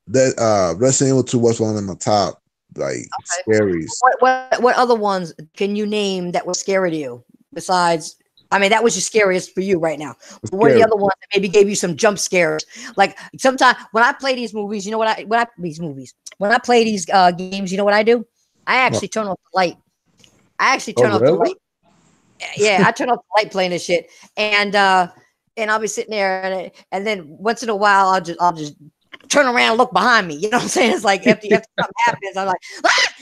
that Resident Evil 2 was one of my top like Okay. scaries. What other ones can you name that were scary to you besides? I mean, that was just scariest for you right now. What are the Scary. other ones that maybe gave you some jump scares? Like sometimes when I play these movies, you know when I play these games, you know what I do? I actually turn off the light. I actually Oh turn off the really? light. Yeah, I turn off the light playing this shit, and I'll be sitting there, and then once in a while I'll just turn around and look behind me. You know what I'm saying? It's like after something happens, I'm like, ah!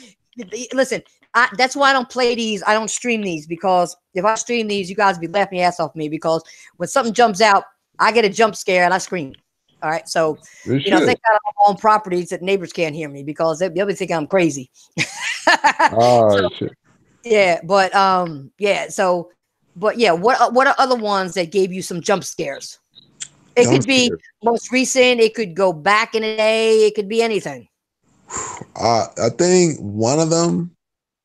Listen, that's why I don't play these. I don't stream these, because if I stream these, you guys be laughing your ass off me, because when something jumps out, I get a jump scare and I scream. All right. So, Good thank shit. God I'm on properties that neighbors can't hear me, because they'll be thinking I'm crazy. Oh So, shit. yeah. But, yeah. So, but yeah, what are other ones that gave you some jump scares? It I'm could be scared. most recent. It could go back in a day. It could be anything. I think one of them,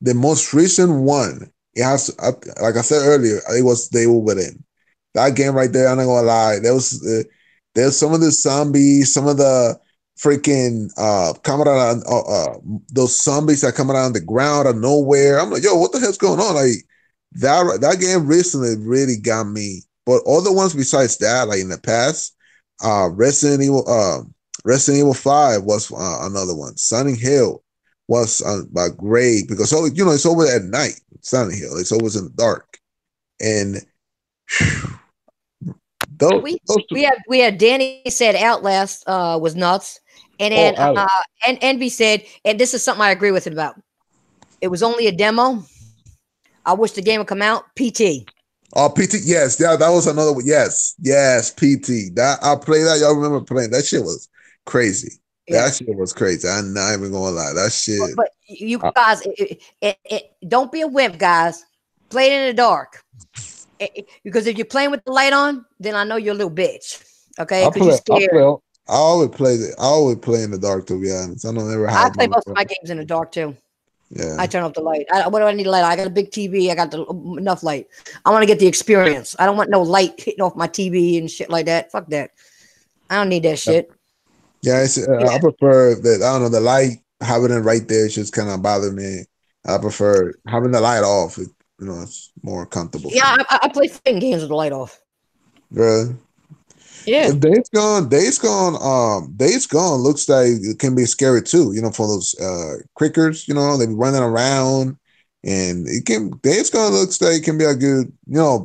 the most recent one, it has like I said earlier, it was They Were Within. That game right there, I'm not gonna lie. There's some of the zombies, some of the freaking coming out those zombies that come out on the ground out of nowhere. I'm like, yo, what the hell's going on? Like that game recently really got me. But other ones besides that, like in the past, Resident Evil, Resident Evil 5 was another one. Silent Hill was great because it's over at night. Silent Hill, it's always in the dark, and we had Danny said Outlast was nuts, and then and Envy said, and this is something I agree with him about. It was only a demo. I wish the game would come out. PT. Oh, PT. Yes, that was another one. Yes, PT. That I played that. Y'all remember playing that shit was crazy. Yeah. That shit was crazy. I'm not even gonna lie. That shit. But you guys, don't be a wimp, guys. Play it in the dark. Because if you're playing with the light on, then I know you're a little bitch. Okay, because you're scared. I always play in the dark. To be honest, I don't ever have. I play most of my games in the dark too. Yeah, I turn off the light. What do I need light? I got a big TV. I got enough light. I want to get the experience. I don't want no light hitting off my TV and shit like that. Fuck that. I don't need that shit. Yeah, I prefer that. I don't know, the light having it right there just kind of bother me. I prefer having the light off. It's more comfortable. Yeah, I play fighting games with the light off. Really? Yeah. Days Gone looks like it can be scary too. For those crickers, they be running around, and Days Gone looks like it can be a good,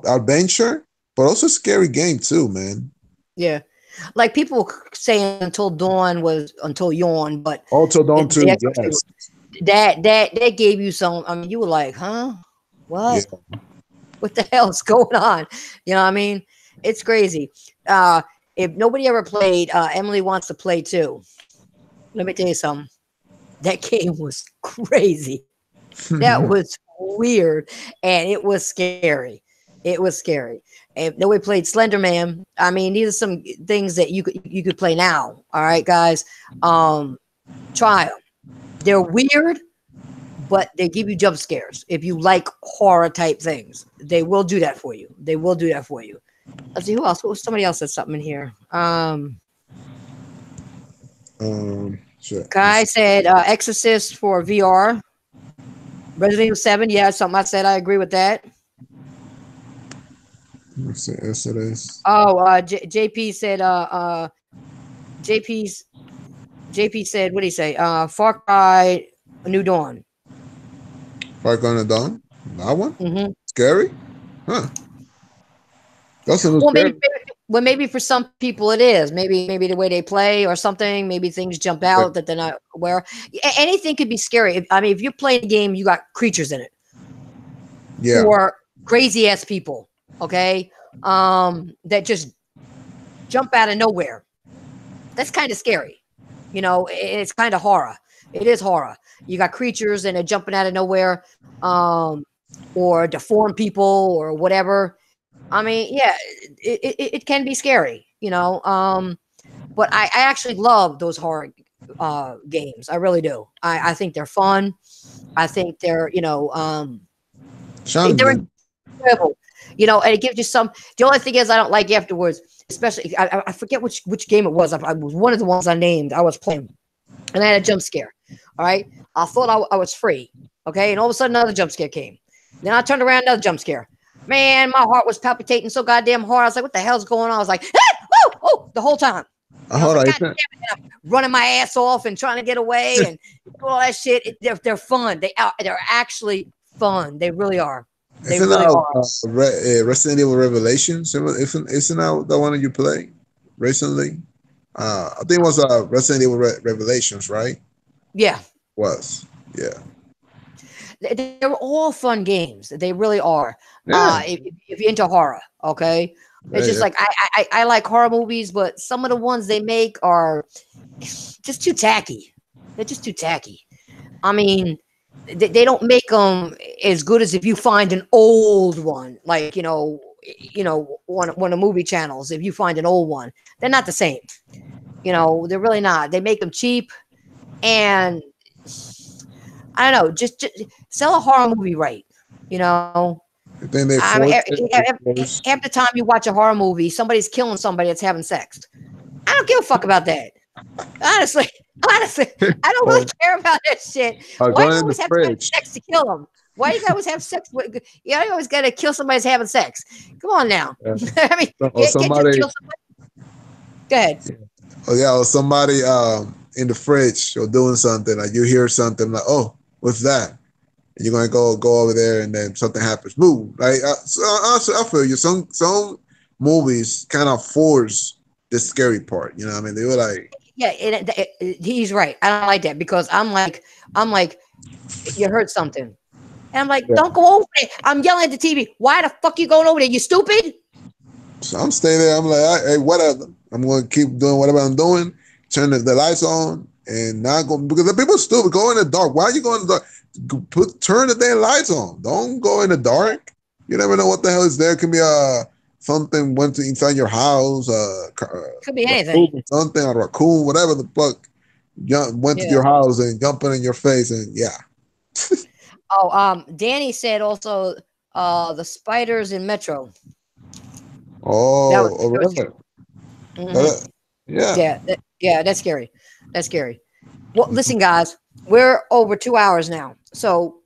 adventure, but also a scary game too, man. Yeah. Like people saying Until Dawn was Until Yawn, but Until Dawn too. Yes. That gave you some. I mean, you were like, huh? What? Yeah. What the hell is going on? You know what I mean? It's crazy. If nobody ever played, Emily wants to play too. Let me tell you something. That game was crazy. That was weird, and it was scary. It was scary. If nobody played Slender Man, I mean, these are some things that you could play now. All right, guys. Try them. They're weird, but they give you jump scares. If you like horror type things, they will do that for you. They will do that for you. Let's see who else. Somebody else said something in here. Sure. Kai said Exorcist for VR. Resident Evil 7, yeah, something I said. I agree with that. Yes, it is. Oh, JP said JP said, what did he say? Far Cry New Dawn. Far Cry New Dawn? That one? Mm-hmm. Scary? Huh. That's a little scary. Maybe for some people it is. Maybe the way they play or something. Maybe things jump out that they're not aware. Anything could be scary. If you're playing a game, you got creatures in it. Yeah. Or crazy ass people. Okay. That just jump out of nowhere. That's kind of scary. It's kind of horror. It is horror. You got creatures and they're jumping out of nowhere, or deformed people or whatever. I mean, yeah, it can be scary, but I actually love those horror games. I really do. I think they're fun. I think they're, they're incredible. And it gives you some. The only thing is, I don't like afterwards, especially I forget which game it was. I was one of the ones I named. I was playing, and I had a jump scare. All right, I thought I was free. Okay, and all of a sudden another jump scare came. Then I turned around, another jump scare. Man, my heart was palpitating so goddamn hard. I was like, "What the hell's going on?" I was like, the whole time. Hold on, I'm running my ass off and trying to get away and all that shit. They're fun. They're actually fun. They really are. Isn't that Resident Evil Revelations? Isn't that the one that you played recently? I think it was Resident Evil Revelations, right? Yeah. Yeah. They're all fun games. They really are. Yeah. If you're into horror, okay? It's just like I like horror movies, but some of the ones they make are just too tacky. They're just too tacky. I mean, they don't make them as good as if you find an old one, like one of the movie channels. If you find an old one, they're not the same. They're really not. They make them cheap, and I don't know. Just sell a horror movie right. Half the time you watch a horror movie, somebody's killing somebody that's having sex. I don't give a fuck about that. Honestly, I don't really care about that shit. Why do you always have to have sex to kill them? Why do you always have sex? You always got to kill somebody that's having sex. Come on now. I mean, you can't just kill somebody. Go ahead. Oh yeah, or somebody in the fridge or doing something, like you hear something like, "Oh, what's that?" And you're gonna go over there, and then something happens. Boom! Like I feel you. Some movies kind of force the scary part. You know what I mean? They were like, Yeah, he's right. I don't like that because I'm like, you heard something, and I'm like, yeah. don't go over there. I'm yelling at the TV. Why the fuck you going over there? You stupid? So I'm staying there. I'm like, hey, whatever. I'm going to keep doing whatever I'm doing. Turn the lights on and not go because the people stupid. Go in the dark. Why are you going in the dark? Turn the damn lights on. Don't go in the dark. You never know what the hell is there. Could be something went to inside your house. Could be anything. Something a raccoon, whatever the fuck, went to Yeah. your house and jumping in your face and yeah. Oh, Danny said also the spiders in Metro. Oh, That was really? mm-hmm. Yeah. Yeah, that's scary. That's scary. Well, listen, guys, we're over 2 hours now, so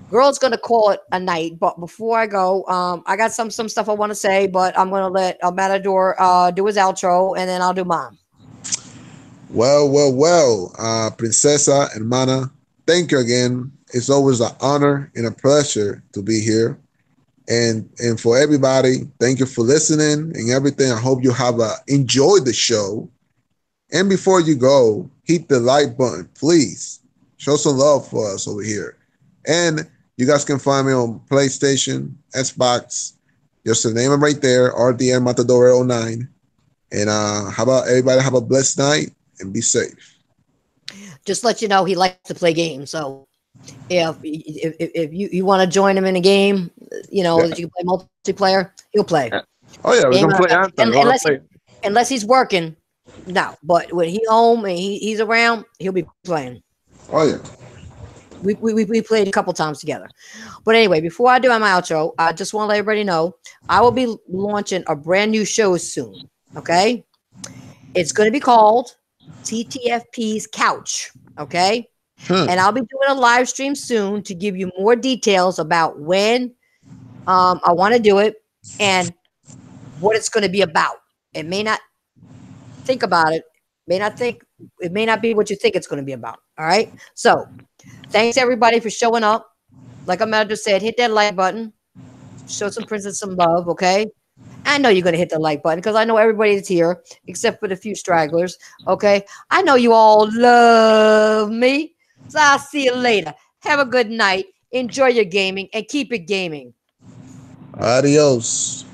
girl's gonna call it a night. But before I go, I got some stuff I want to say, but I'm gonna let Matador do his outro, and then I'll do mine. Well, Princesa Hermana, thank you again. It's always an honor and a pleasure to be here. And for everybody, thank you for listening and everything. I hope you have enjoyed the show. And before you go, hit the like button, please. Show some love for us over here. And you guys can find me on PlayStation, Xbox. Just the name right there, RDN Matador 09. And how about everybody have a blessed night and be safe. Just let you know he likes to play games. So if you want to join him in a game, you know that you can play multiplayer, he'll play. Yeah. Oh yeah, we can play Anthem. Unless he's working, no. But when he's home and he's around, he'll be playing. Oh yeah. We played a couple times together. But anyway, before I do my outro, I just want to let everybody know I will be launching a brand new show soon. Okay, it's going to be called TTFP's Couch. Okay. And I'll be doing a live stream soon to give you more details about when I want to do it and what it's going to be about. It may not think about it. It may not be what you think it's going to be about. All right. So thanks everybody for showing up. Like Amanda said, hit that like button. Show some princess some love. Okay. I know you're going to hit the like button because I know everybody that's here except for the few stragglers. Okay. I know you all love me. So I'll see you later. Have a good night. Enjoy your gaming and keep it gaming. Adios.